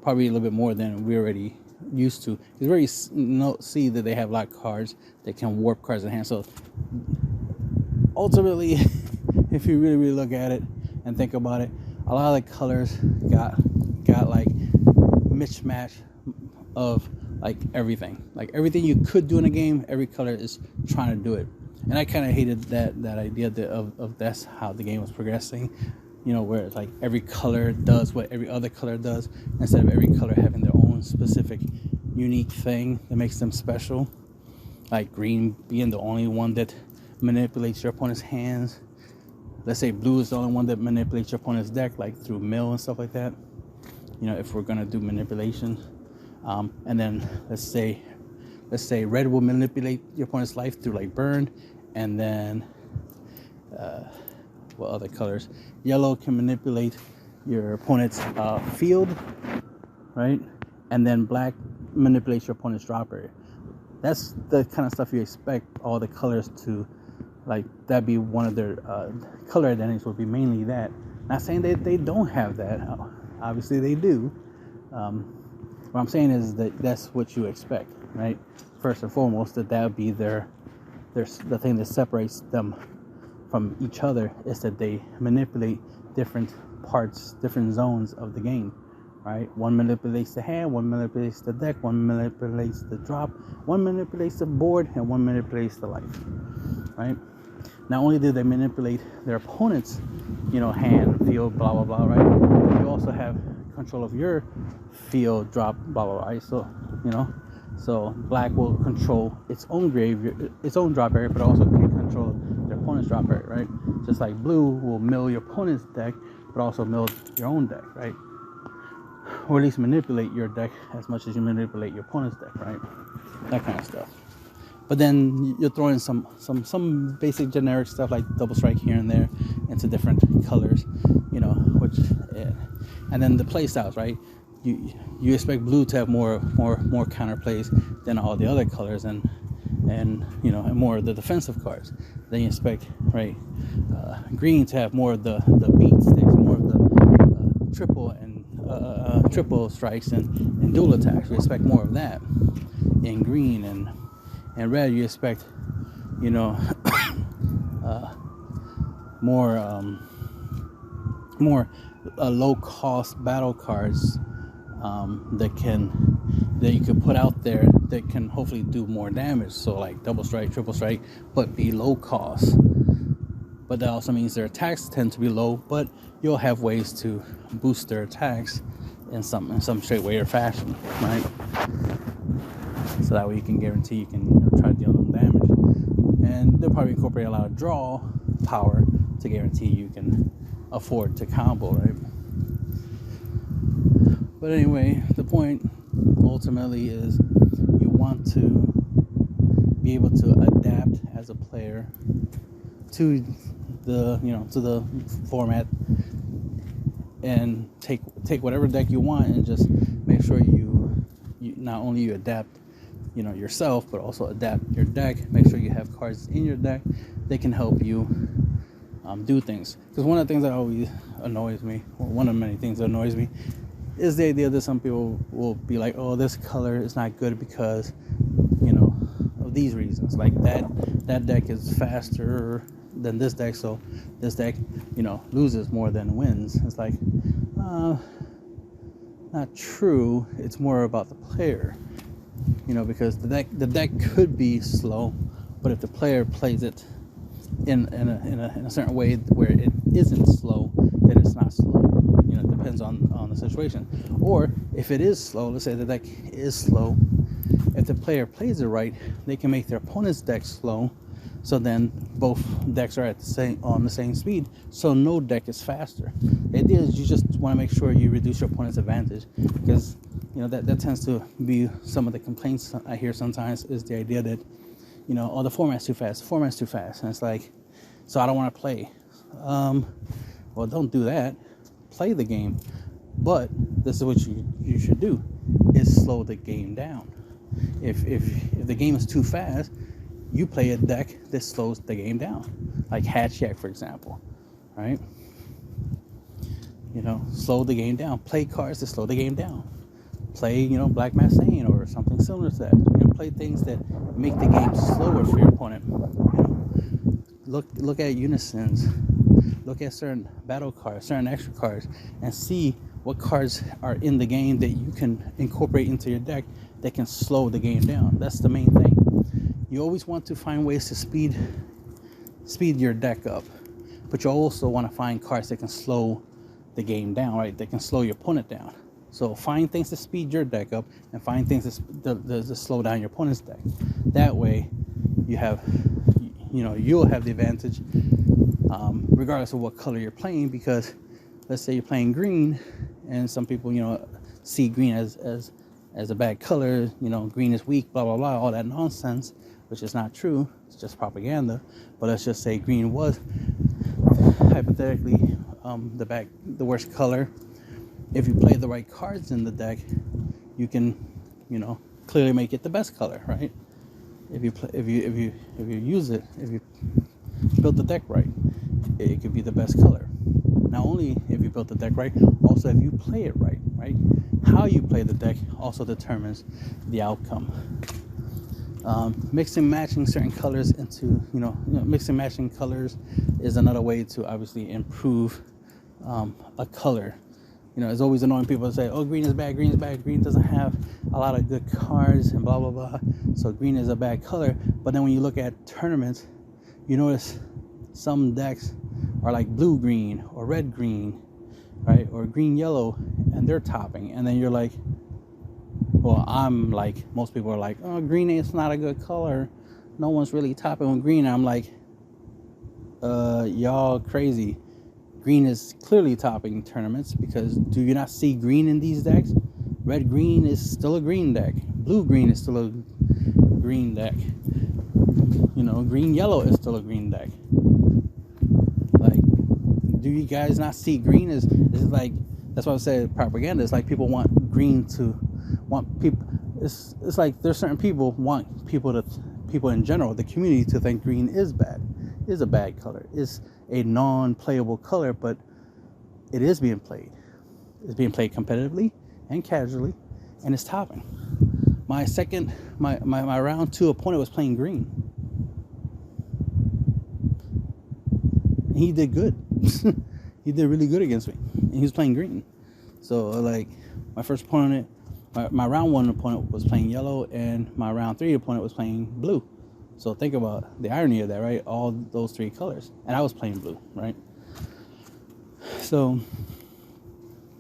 Probably a little bit more than we already used to. You already see that they have a lot of cards that can warp cards in hand. So ultimately, if you really look at it and think about it, a lot of the colors got like mismatch of like everything. Like everything you could do in a game, every color is trying to do it. And I kind of hated that idea of that's how the game was progressing, where it's like every color does what every other color does, instead of every color having their own specific unique thing that makes them special. Like green being the only one that manipulates your opponent's hands. Let's say blue is the only one that manipulates your opponent's deck, like through mill and stuff like that. If we're gonna do manipulation, and then let's say red will manipulate your opponent's life through like burn, and then what other colors? Yellow can manipulate your opponent's field, right? And then black manipulates your opponent's drop area. That's the kind of stuff you expect all the colors to, like, that'd be one of their color identities would be mainly that. Not saying that they don't have that. Obviously they do. What I'm saying is that that's what you expect, right? First and foremost, that would be the thing that separates them from each other, is that they manipulate different parts, different zones of the game, right? One manipulates the hand, one manipulates the deck, one manipulates the drop, one manipulates the board, and one manipulates the life, right? Not only do they manipulate their opponent's, hand, field, blah, blah, blah, right? You also have control of your field, drop, blah, blah, blah, right? So black will control its own drop area, but also can control their opponent's drop area, right? Just like blue will mill your opponent's deck, but also mill your own deck, right? Or at least manipulate your deck as much as you manipulate your opponent's deck, right? That kind of stuff. But then you're throwing some basic generic stuff like double strike here and there into different colors, and then the play styles, right? You expect blue to have more counter plays than all the other colors, and more of the defensive cards. Then you expect, right, green to have more of the beat sticks, more of the triple strikes and dual attacks. You expect more of that in green, and red you expect, more low cost battle cards that you can put out there that can hopefully do more damage. So like double strike, triple strike, but be low cost. But that also means their attacks tend to be low, but you'll have ways to boost their attacks in some straight way or fashion, right? So that way you can guarantee you can try to deal them damage. And they'll probably incorporate a lot of draw power to guarantee you can afford to combo, right? But anyway, the point ultimately is you want to be able to adapt as a player to the format, and take whatever deck you want and just make sure you not only you adapt yourself, but also adapt your deck. Make sure you have cards in your deck that can help you do things. Because one of the things that always annoys me, or one of many things that annoys me, is the idea that some people will be like, oh, this color is not good because of these reasons. Like that deck is faster than this deck, so this deck loses more than wins. It's like not true. It's more about the player, because the deck could be slow, but if the player plays it in a certain way where it isn't slow, then it's not slow. It depends on the situation. Or if it is slow, let's say the deck is slow, if the player plays it right, they can make their opponent's deck slow, so then both decks are on the same speed, so no deck is faster. The idea is you just want to make sure you reduce your opponent's advantage, because that tends to be some of the complaints I hear sometimes, is the idea that the format's too fast, and it's like, so I don't want to play. Well, don't do that. Play the game, but this is what you should do, is slow the game down. If the game is too fast, you play a deck that slows the game down, like Hatch-Yak, for example, right? Slow the game down. Play cards that slow the game down. Play, Black Massane or something similar to that. Play things that make the game slower for your opponent. Look at unisons. Look at certain battle cards, certain extra cards, and see what cards are in the game that you can incorporate into your deck that can slow the game down. That's the main thing. You always want to find ways to speed your deck up, but you also want to find cards that can slow the game down, right? That can slow your opponent down. So find things to speed your deck up, and find things to slow down your opponent's deck. That way, you'll have the advantage, regardless of what color you're playing. Because let's say you're playing green, and some people see green as a bad color. Green is weak, blah blah blah, all that nonsense, which is not true. It's just propaganda. But let's just say green was hypothetically the worst color. If you play the right cards in the deck, you can clearly make it the best color, right? if you use it, if you build the deck right, it could be the best color. Not only if you built the deck right, also if you play it right, right? How you play the deck also determines the outcome. Mixing matching certain colors into, mixing matching colors is another way to obviously improve a color. It's always annoying people to say, oh, green is bad, green doesn't have a lot of good cards and blah, blah, blah. So green is a bad color. But then when you look at tournaments, you notice some decks are like blue-green or red-green, right? Or green-yellow, and they're topping. And then you're like, well, I'm like, most people are like, oh, green is not a good color. No one's really topping with green. I'm like, y'all crazy. Green is clearly topping tournaments, because do you not see green in these decks? Red-green is still a green deck. Blue-green is still a green deck. Green-yellow is still a green deck. Like, do you guys not see green? Is like, that's why I said propaganda. It's like people want people. It's like there's certain people want people in general, the community, to think green is bad, is a bad color, is a non-playable color, but it is being played. It's being played competitively and casually, and it's topping. My round 2 opponent was playing green. And he did good. He did really good against me. And he was playing green. So, like, my first opponent, my round 1 opponent was playing yellow, and my round 3 opponent was playing blue. So think about the irony of that, right? All those 3 colors. And I was playing blue, right? So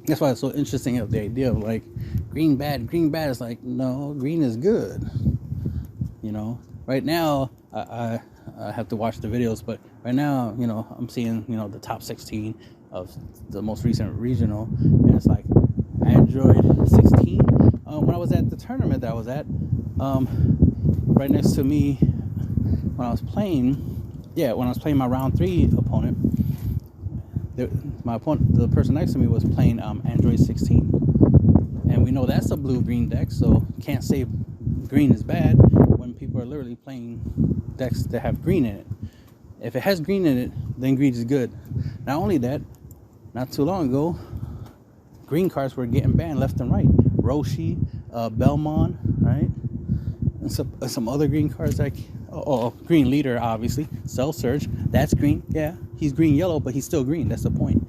that's why it's so interesting of the idea of like green bad. Green bad is like, no, green is good. Right now, I have to watch the videos, but right now, I'm seeing, the top 16 of the most recent regional, and it's like Android 16. When I was at the tournament that I was at, right next to me, when I was playing my round 3 opponent, the person next to me was playing Android 16, and we know that's a blue-green deck, so can't say green is bad when people are literally playing decks that have green in it. If it has green in it, then green is good. Not only that, not too long ago, green cards were getting banned left and right. Roshi, Belmont, right? And some other green cards like, green leader, obviously. Cell Surge, that's green. Yeah, he's green-yellow, but he's still green. That's the point.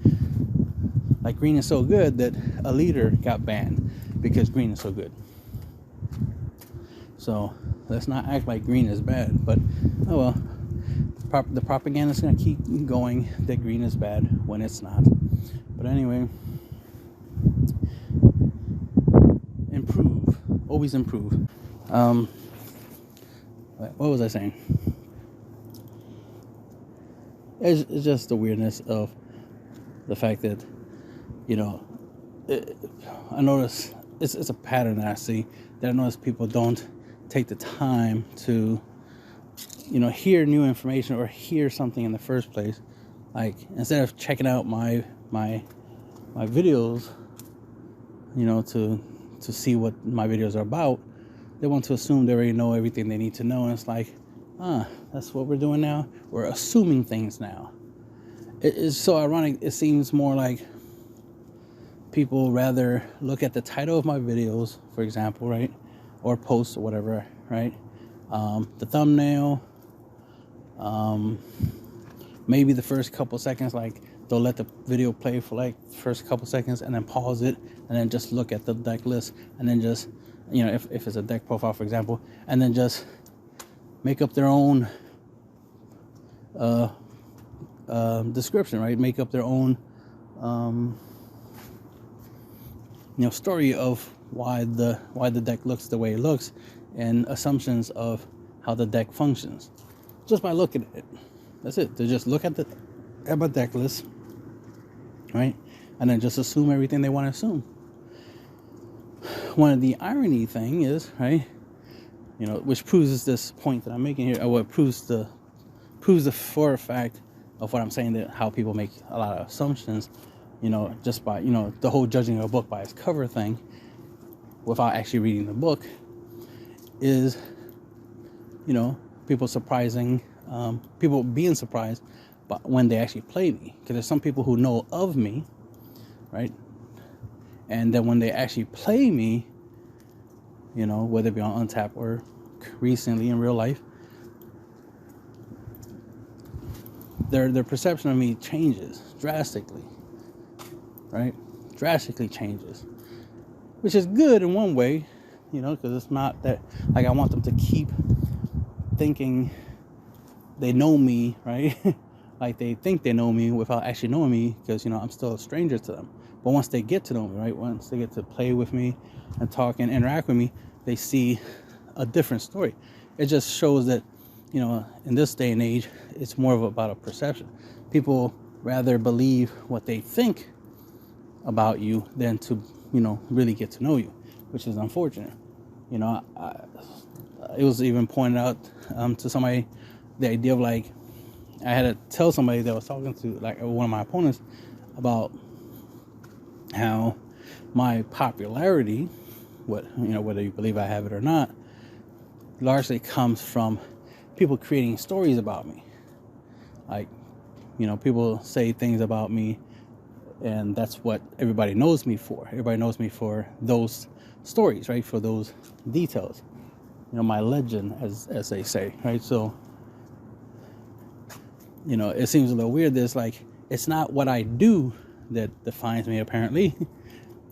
Like, green is so good that a leader got banned because green is so good. So let's not act like green is bad. But, oh well. The propaganda is going to keep going that green is bad when it's not. But anyway, improve. Always improve. What was I saying? It's just the weirdness of the fact that, I notice it's a pattern that I see, that I notice people don't take the time to, hear new information or hear something in the first place. Like, instead of checking out my videos, to see what my videos are about, they want to assume they already know everything they need to know. And it's like, that's what we're doing now. We're assuming things now. It's so ironic. It seems more like people rather look at the title of my videos, for example, right? Or posts or whatever, right? The thumbnail, maybe the first couple seconds, like they'll let the video play for like the first couple seconds and then pause it and then just look at the deck list and then just, if it's a deck profile, for example, and then just make up their own description, right? Make up their own, story of why the deck looks the way it looks, and assumptions of how the deck functions, just by looking at it. That's it. They just look at my deck list, right, and then just assume everything they want to assume. One of the irony thing is, right, which proves this point that I'm making here, or what proves the for a fact of what I'm saying, that how people make a lot of assumptions, just by, the whole judging a book by its cover thing without actually reading the book, is people people being surprised but when they actually play me. Because there's some people who know of me, right? And then when they actually play me, whether it be on Untapped or recently in real life, their perception of me changes drastically, right? Drastically changes, which is good in one way, because it's not that, like, I want them to keep thinking they know me, right? Like, they think they know me without actually knowing me, because, I'm still a stranger to them. But once they get to know me, right? Once they get to play with me and talk and interact with me, they see a different story. It just shows that, in this day and age, it's more about a perception. People rather believe what they think about you than to, really get to know you, which is unfortunate. It was even pointed out to somebody, the idea of, like, I had to tell somebody that was talking to, like, one of my opponents about how my popularity, whether you believe I have it or not, largely comes from people creating stories about me. Like, people say things about me, and that's what everybody knows me for. Everybody knows me for those stories, right? For those details. My legend, as they say, right? So, it seems a little weird. There's, like, it's not what I do that defines me, apparently.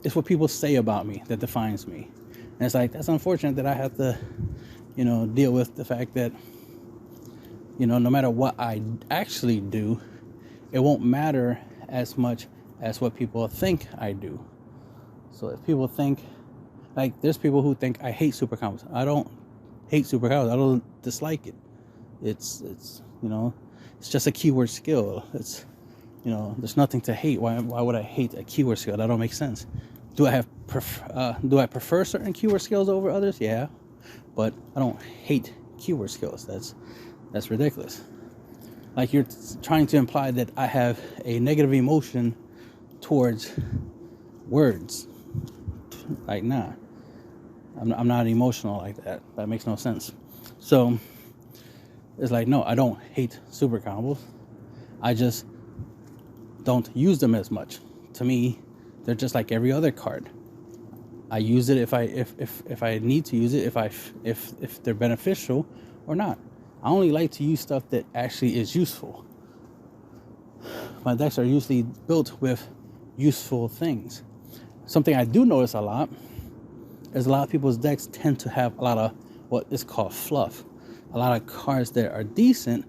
It's what people say about me that defines me. And it's like, that's unfortunate that I have to, deal with the fact that, no matter what I actually do, it won't matter as much as what people think I do. So if people think, like, there's people who think I hate supercompos. I don't hate supercompos. I don't dislike it. It's just a keyword skill. It's, there's nothing to hate. Why would I hate a keyword skill? That don't make sense. Do I prefer certain keyword skills over others? Yeah, but I don't hate keyword skills. That's ridiculous. Like, you're trying to imply that I have a negative emotion towards words. Like, nah, I'm not emotional like that. That makes no sense. So it's like, no, I don't hate super combos. I just don't use them as much. To me, they're just like every other card. I use it if I need to use it, if they're beneficial or not. I only like to use stuff that actually is useful. My decks are usually built with useful things. Something I do notice a lot is a lot of people's decks tend to have a lot of what is called fluff. A lot of cards that are decent,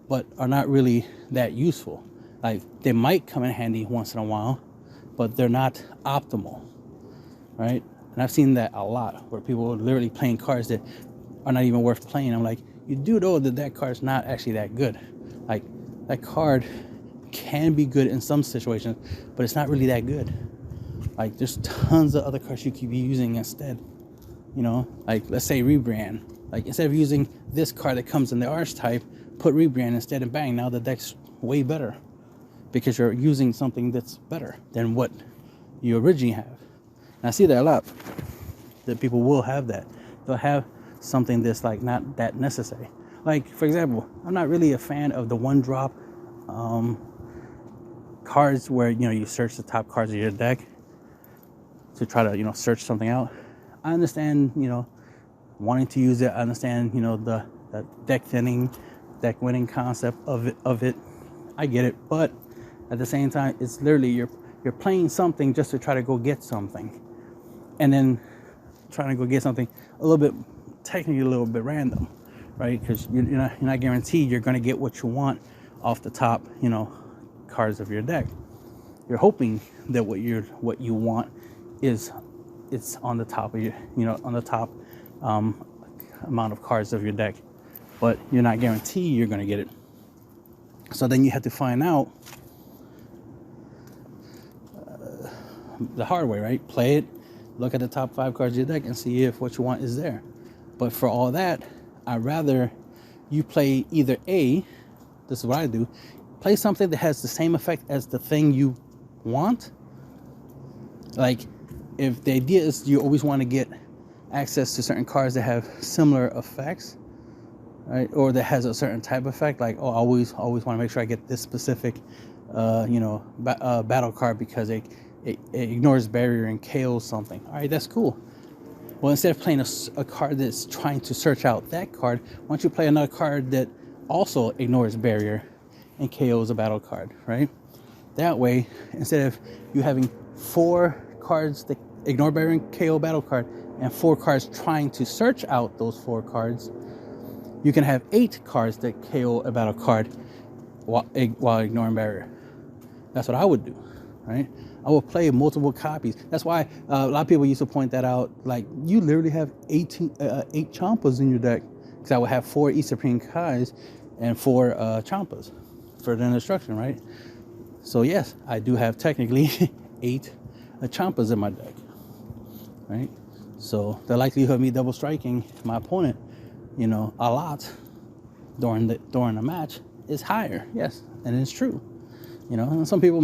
but are not really that useful. Like, they might come in handy once in a while, but they're not optimal, right? And I've seen that a lot, where people are literally playing cards that are not even worth playing. I'm like, you do know that card's not actually that good. Like, that card can be good in some situations, but it's not really that good. Like, there's tons of other cards you could be using instead. Like, let's say rebrand. Like, instead of using this card that comes in the archetype, put rebrand instead, and bang, now the deck's way better. Because you're using something that's better than what you originally have. And I see that a lot. That people will have that. They'll have something that's, like, not that necessary. Like, for example, I'm not really a fan of the one drop cards where, you search the top cards of your deck to try to, search something out. I understand, wanting to use it. I understand, the deck thinning, deck winning concept of it. I get it, but at the same time, it's literally you're playing something just to try to go get something, and then trying to go get something technically a little bit random, right? Because you're not guaranteed you're going to get what you want off the top, cards of your deck. You're hoping that what you want it's on the top of your, on the top amount of cards of your deck, but you're not guaranteed you're going to get it. So then you have to find out the hard way, right? Play it, look at the top 5 cards of your deck and see if what you want is there. But for all that, I'd rather you play either A, this is what I do, play something that has the same effect as the thing you want. Like, if the idea is you always want to get access to certain cards that have similar effects, right? Or that has a certain type effect, like, oh, I always want to make sure I get this specific, battle card because it ignores barrier and KOs something. All right, that's cool. Well, instead of playing a card that's trying to search out that card, why don't you play another card that also ignores barrier and KOs a battle card, right? That way, instead of you having 4 cards that ignore barrier and KO battle card and 4 cards trying to search out those 4 cards, you can have 8 cards that KO a battle card while ignoring barrier. That's what I would do, right? I will play multiple copies. That's why a lot of people used to point that out. Like, you literally have 8 Champas in your deck. Because I would have 4 East Supreme Kais and 4 Champas for the instruction, right? So yes, I do have technically 8 Champas in my deck, right? So the likelihood of me double striking my opponent, a lot during the match is higher. Yes, and it's true. And some people,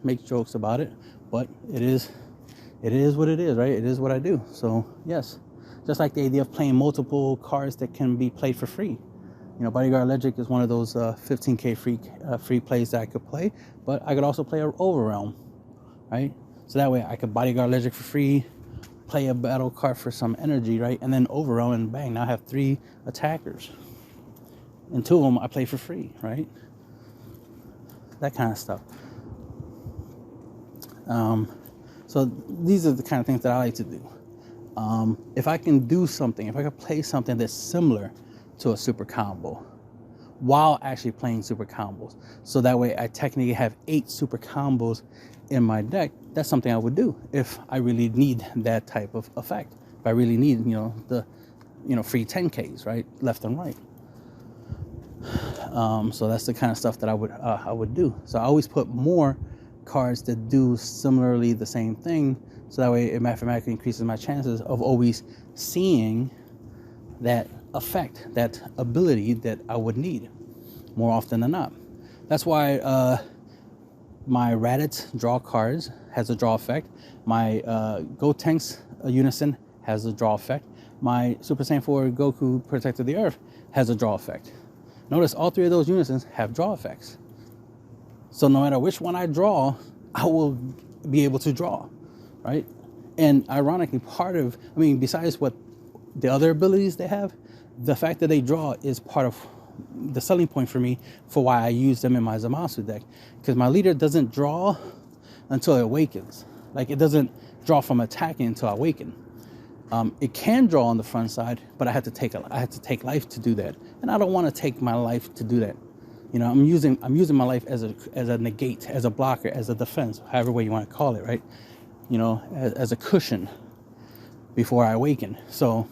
make jokes about it, but it is what it is, right? It is what I do. So yes, just like the idea of playing multiple cards that can be played for free. Bodyguard Electric is one of those 15K free plays that I could play, but I could also play an Overrealm, right? So that way I could Bodyguard Electric for free, play a battle card for some energy, right? And then Overrealm, and bang, now I have 3 attackers. And 2 of them I play for free, right? That kind of stuff. So these are the kind of things that I like to do. If I can do something, if I can play something that's similar to a super combo while actually playing super combos, so that way I technically have 8 super combos in my deck, that's something I would do if I really need that type of effect. If I really need, the free 10Ks, right, left and right. So that's the kind of stuff that I would do. So I always put more cards that do similarly the same thing, so that way it mathematically increases my chances of always seeing that effect, that ability that I would need more often than not. That's why my Raditz draw cards has a draw effect. My Gotenks Unison has a draw effect. My Super Saiyan 4 Goku Protector of the Earth has a draw effect. Notice all 3 of those unisons have draw effects. So no matter which one I draw, I will be able to draw, right? And ironically, besides what the other abilities they have, the fact that they draw is part of the selling point for me for why I use them in my Zamasu deck. Because my leader doesn't draw until it awakens. Like, it doesn't draw from attacking until I awaken. It can draw on the front side, but I have to take life to do that, and I don't want to take my life to do that. I'm using my life as a negate, as a blocker, as a defense, however way you want to call it, right? As a cushion before I awaken. So,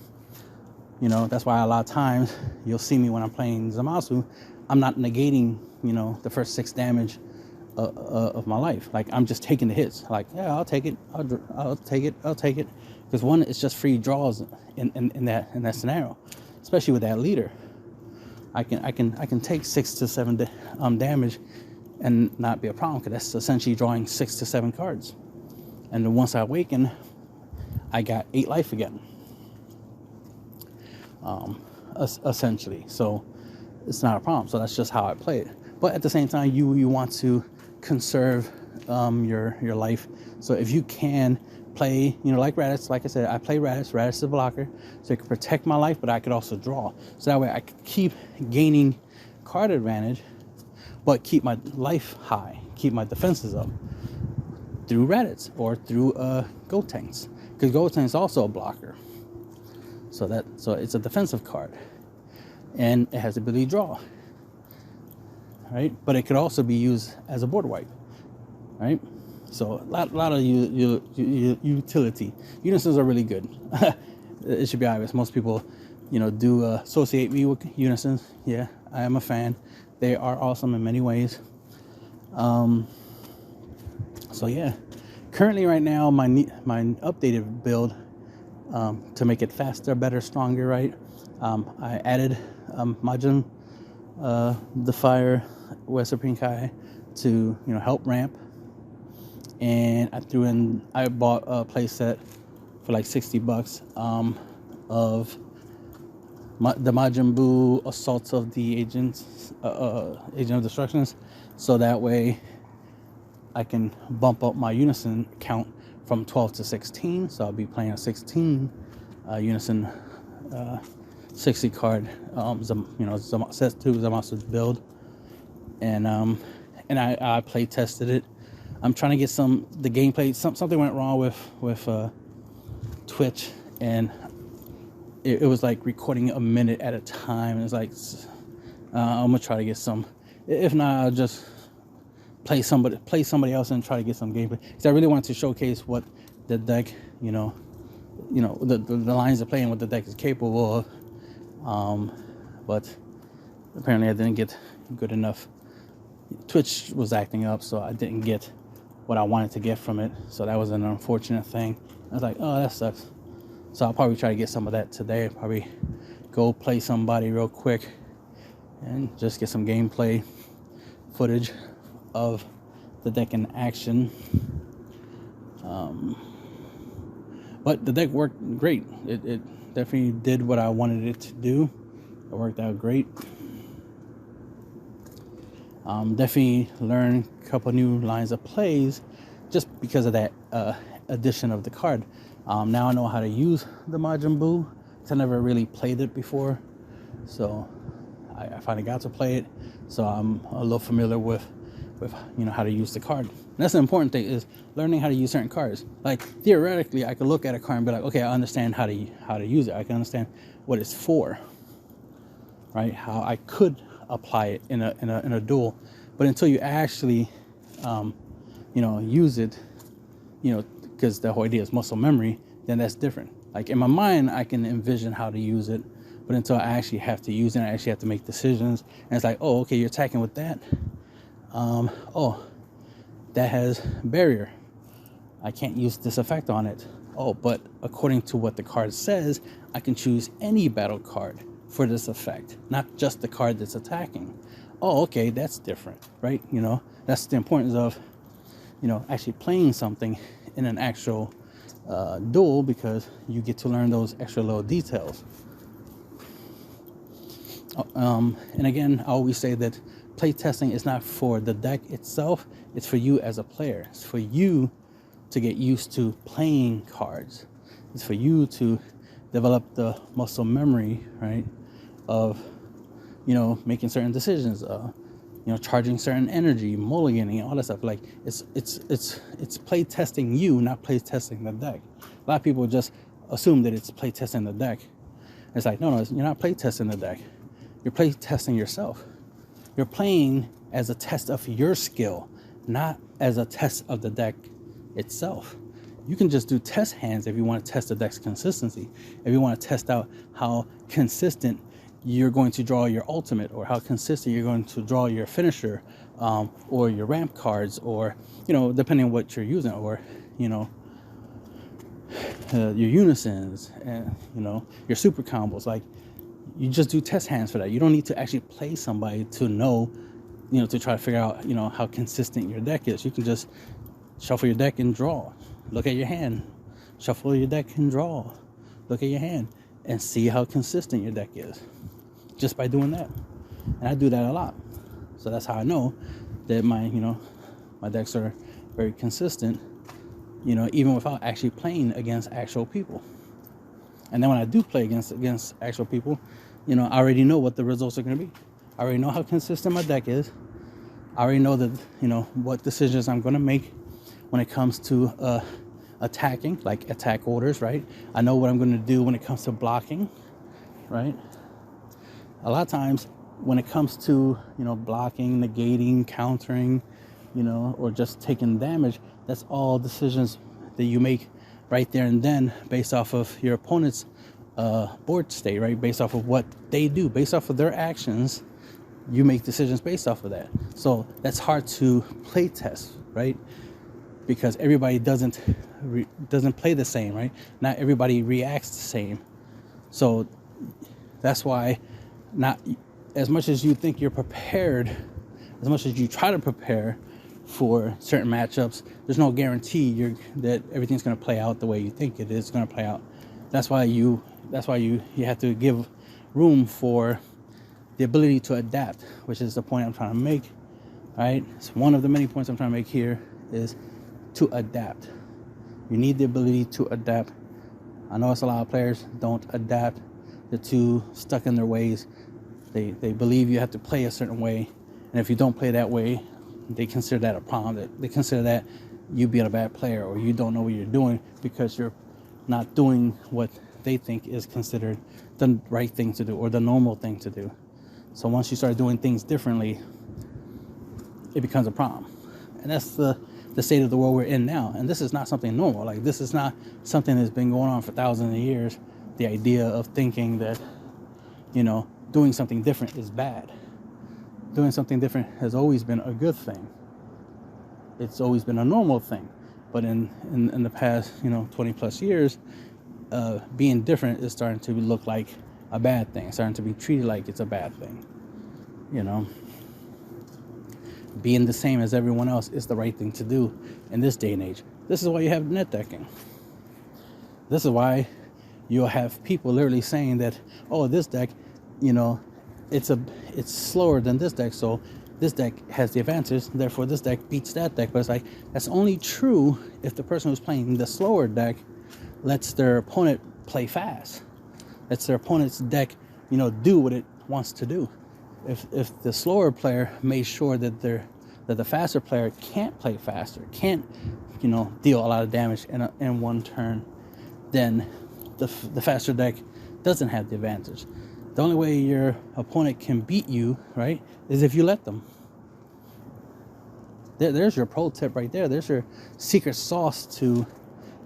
that's why a lot of times you'll see me when I'm playing Zamasu, I'm not negating, the first 6 damage of my life. Like, I'm just taking the hits. Like, yeah, I'll take it. I'll take it. Because one, it's just free draws in that scenario, especially with that leader. I can take 6 to 7 damage and not be a problem, because that's essentially drawing 6 to 7 cards. And then once I awaken, I got 8 life again. Essentially, so it's not a problem. So that's just how I play it. But at the same time, you want to conserve your life. So if you can play, like Raditz, like I said, I play Raditz. Raditz is a blocker, so it can protect my life, but I could also draw. So that way I could keep gaining card advantage, but keep my life high, keep my defenses up through Raditz or through Gotenks, because Gotenks is also a blocker. So it's a defensive card, and it has the ability to draw, right? But it could also be used as a board wipe, right? So a lot of utility. Unisons are really good. It should be obvious. Most people, do associate me with Unisons. Yeah, I am a fan. They are awesome in many ways. So yeah, currently right now, my updated build, to make it faster, better, stronger, right? I added Majin, the Fire West Supreme Kai to help ramp. And I bought a playset for like $60 of the Majin Buu Assaults of the Agents, Agent of Destructions, so that way I can bump up my Unison count from 12 to 16. So I'll be playing a 16 Unison 60 card, set to Zamasu build, and I play tested it. I'm trying to get the gameplay. Something went wrong with Twitch, and it was like recording a minute at a time. It's like I'm gonna try to get some. If not, I'll just play somebody else and try to get some gameplay. Because I really wanted to showcase what the deck, the lines of playing what the deck is capable of. But apparently I didn't get good enough. Twitch was acting up, so I didn't get what I wanted to get from it. So that was an unfortunate thing. I was like, oh, that sucks. So I'll probably try to get some of that today. Probably go play somebody real quick and just get some gameplay footage of the deck in action. But the deck worked great. It definitely did what I wanted it to do. It worked out great. Definitely learned a couple new lines of plays just because of that addition of the card. Now I know how to use the Majin Buu, because I never really played it before. So I finally got to play it. So I'm a little familiar with how to use the card. And that's the important thing, is learning how to use certain cards. Like theoretically, I could look at a card and be like, okay, I understand how to use it. I can understand what it's for, right? How I could apply it in a duel. But until you actually use it, because the whole idea is muscle memory, then that's different. Like in my mind, I can envision how to use it, but until I actually have to use it, I actually have to make decisions. And it's like, oh, okay, you're attacking with that. That has barrier. I can't use this effect on it. Oh, but according to what the card says, I can choose any battle card for this effect, not just the card that's attacking. Oh, okay, that's different, right? That's the importance of, actually playing something in an actual duel, because you get to learn those extra little details. And again, I always say that playtesting is not for the deck itself, it's for you as a player. It's for you to get used to playing cards. It's for you to develop the muscle memory, right, of making certain decisions, charging certain energy, mulliganing, all that stuff. Like it's play testing you, not play testing the deck. A lot of people just assume that it's play testing the deck. It's like, no, you're not play testing the deck. You're play testing yourself. You're playing as a test of your skill, not as a test of the deck itself. You can just do test hands if you want to test the deck's consistency. If you want to test out how consistent you're going to draw your ultimate, or how consistent you're going to draw your finisher, or your ramp cards, or depending on what you're using, or your unisons, and your super combos. Like, you just do test hands for that. You don't need to actually play somebody to know, to try to figure out how consistent your deck is. You can just shuffle your deck and draw. Look at your hand. Shuffle your deck and draw. Look at your hand and see how consistent your deck is, just by doing that. And I do that a lot. So that's how I know that my decks are very consistent, even without actually playing against actual people. And then when I do play against actual people, I already know what the results are going to be. I already know how consistent my deck is. I already know that, what decisions I'm going to make when it comes to attacking, like attack orders, right? I know what I'm going to do when it comes to blocking, right? A lot of times when it comes to, blocking, negating, countering, or just taking damage, that's all decisions that you make right there and then, based off of your opponent's board state, right? Based off of what they do, based off of their actions, you make decisions based off of that. So that's hard to play test, right? Because everybody doesn't play the same, right? Not everybody reacts the same. So that's why, not as much as you think you're prepared, as much as you try to prepare for certain matchups, there's no guarantee that everything's going to play out the way you think it is going to play out. That's why you have to give room for the ability to adapt, which is the point I'm trying to make, right? It's one of the many points I'm trying to make here is to adapt. You need the ability to adapt. I know it's a lot of players don't adapt. They're too stuck in their ways. They believe you have to play a certain way, and if you don't play that way, they consider that a problem. They consider that you being a bad player, or you don't know what you're doing because you're not doing what they think is considered the right thing to do or the normal thing to do. So once you start doing things differently, it becomes a problem. And that's the state of the world we're in now. And this is not something normal. Like, this is not something that's been going on for thousands of years. The idea of thinking that, doing something different is bad. Doing something different has always been a good thing. It's always been a normal thing. But in the past, 20 plus years, being different is starting to look like a bad thing. It's starting to be treated like it's a bad thing. Being the same as everyone else is the right thing to do in this day and age. This is why you have net decking. This is why you'll have people literally saying that, oh, this deck, it's slower than this deck, so this deck has the advantage, therefore this deck beats that deck. But it's like, that's only true if the person who's playing the slower deck lets their opponent play fast. Lets their opponent's deck, do what it wants to do. If the slower player made sure that the faster player can't play faster, can't, deal a lot of damage in one turn, then the faster deck doesn't have the advantage. The only way your opponent can beat you, right, is if you let them. There's your pro tip right there. There's your secret sauce to,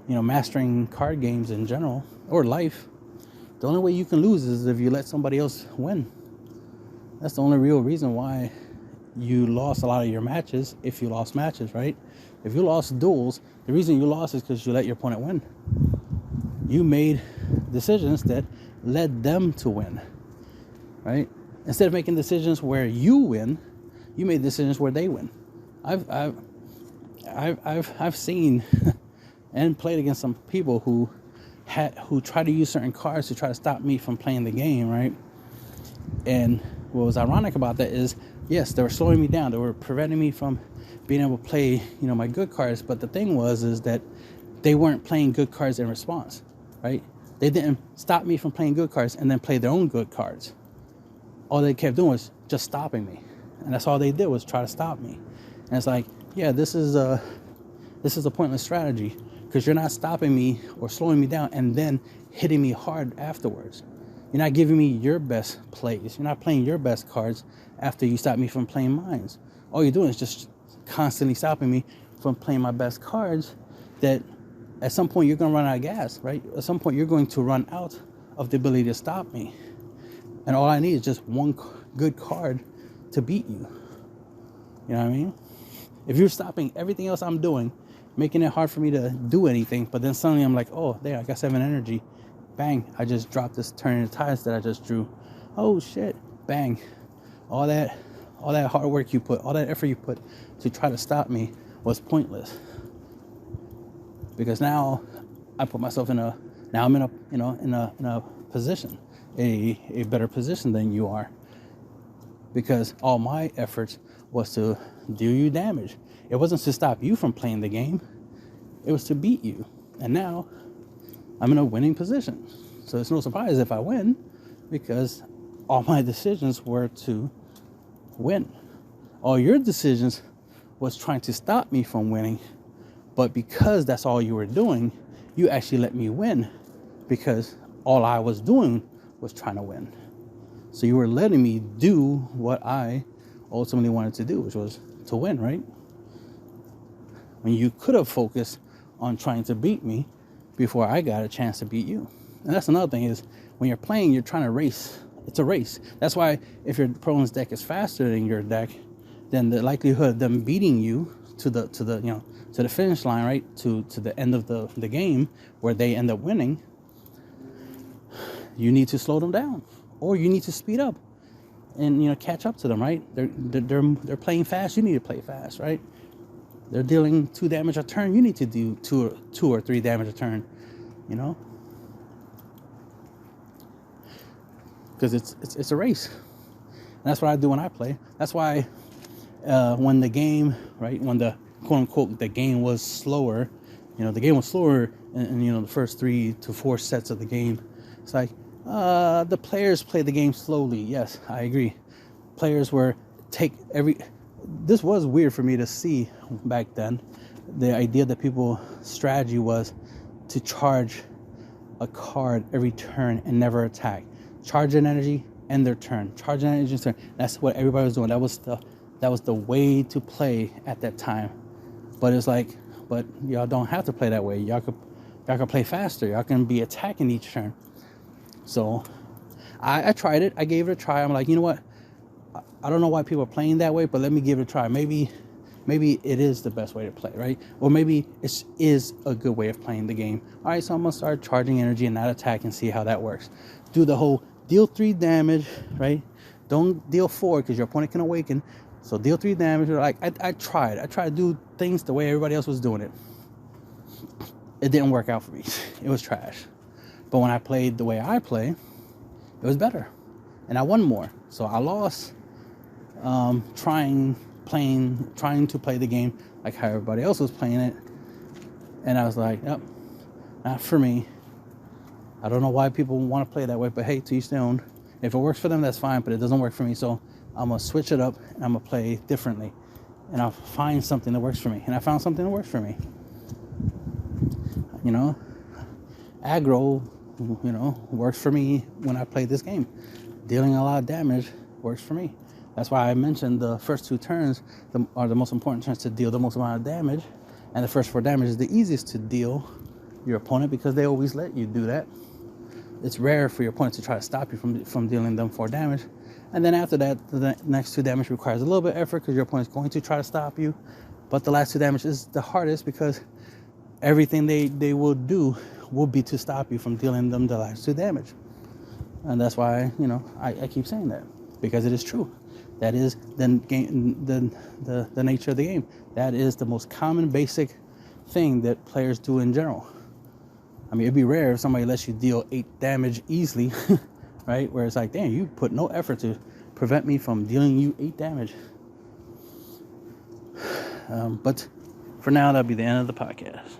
mastering card games in general, or life. The only way you can lose is if you let somebody else win. That's the only real reason why you lost a lot of your matches, if you lost matches, right? If you lost duels, the reason you lost is because you let your opponent win. You made decisions that led them to win, right? Instead of making decisions where you win, you made decisions where they win. I've seen and played against some people who try to use certain cards to try to stop me from playing the game, right? And what was ironic about that is, yes, they were slowing me down. They were preventing me from being able to play, my good cards. But the thing is that they weren't playing good cards in response, right? They didn't stop me from playing good cards and then play their own good cards. All they kept doing was just stopping me. And that's all they did, was try to stop me. And it's like, yeah, this is a pointless strategy, because you're not stopping me or slowing me down and then hitting me hard afterwards. You're not giving me your best plays. You're not playing your best cards after you stop me from playing mine. All you're doing is just constantly stopping me from playing my best cards that at some point you're going to run out of gas, right? At some point you're going to run out of the ability to stop me. And all I need is just one good card to beat you. You know what I mean? If you're stopping everything else I'm doing, making it hard for me to do anything, but then suddenly I'm like, oh, there, I got 7 energy. Bang, I just dropped this turn of tides that I just drew. Oh shit, bang. All that hard work you put, all that effort you put to try to stop me was pointless. Because now I put myself I'm in a position, a better position than you are. Because all my efforts was to do you damage. It wasn't to stop you from playing the game. It was to beat you. And now I'm in a winning position. So it's no surprise if I win, because all my decisions were to win. All your decisions was trying to stop me from winning. But because that's all you were doing, you actually let me win, because all I was doing was trying to win. So you were letting me do what I ultimately wanted to do, which was to win, right? When you could have focused on trying to beat me before I got a chance to beat you. And that's another thing, is when you're playing, you're trying to race. It's a race. That's why if your opponent's deck is faster than your deck, then the likelihood of them beating you to the finish line, right, to the end of the game where they end up winning, you need to slow them down, or you need to speed up and catch up to them, right? They're playing fast. You need to play fast, right? They're dealing 2 damage a turn. You need to do 2 or 3 damage a turn, because it's a race. And that's what I do when I play. That's why when the game, right, when the quote unquote the game was slower, the game was slower in the first 3 to 4 sets of the game. It's like the players play the game slowly. Yes, I agree. Players were this was weird for me to see back then. The idea that people's strategy was to charge a card every turn and never attack. Charge an energy, end their turn. Charge an energy, turn. That's what everybody was doing. That was the way to play at that time. But it's like, but y'all don't have to play that way. Y'all can play faster. Y'all can be attacking each turn. So I tried it. I gave it a try. I'm like, you know what? I don't know why people are playing that way, but let me give it a try. Maybe it is the best way to play, right? Or maybe it is a good way of playing the game. All right, so I'm going to start charging energy and not attack and see how that works. Do the whole deal 3 damage, right? Don't deal 4 because your opponent can awaken. So deal 3 damage. Like I tried to do things the way everybody else was doing it. It didn't work out for me. It was trash. But when I played the way I play, it was better. And I won more. So I lost trying to play the game like how everybody else was playing it. And I was like, yep, not for me. I don't know why people want to play that way, but hey, to each their own. If it works for them, that's fine, but it doesn't work for me. So I'm going to switch it up and I'm going to play differently. And I'll find something that works for me. And I found something that works for me. Aggro, works for me when I play this game. Dealing a lot of damage works for me. That's why I mentioned the first 2 turns are the most important turns to deal the most amount of damage. And the first 4 damage is the easiest to deal your opponent because they always let you do that. It's rare for your opponent to try to stop you from dealing them 4 damage. And then after that, the next 2 damage requires a little bit of effort because your opponent's going to try to stop you. But the last 2 damage is the hardest because everything they will do will be to stop you from dealing them the last 2 damage. And that's why, I keep saying that because it is true. That is the nature of the game. That is the most common basic thing that players do in general. I mean, it'd be rare if somebody lets you deal 8 damage easily, right? Where it's like, damn, you put no effort to prevent me from dealing you 8 damage. But for now, that'll be the end of the podcast.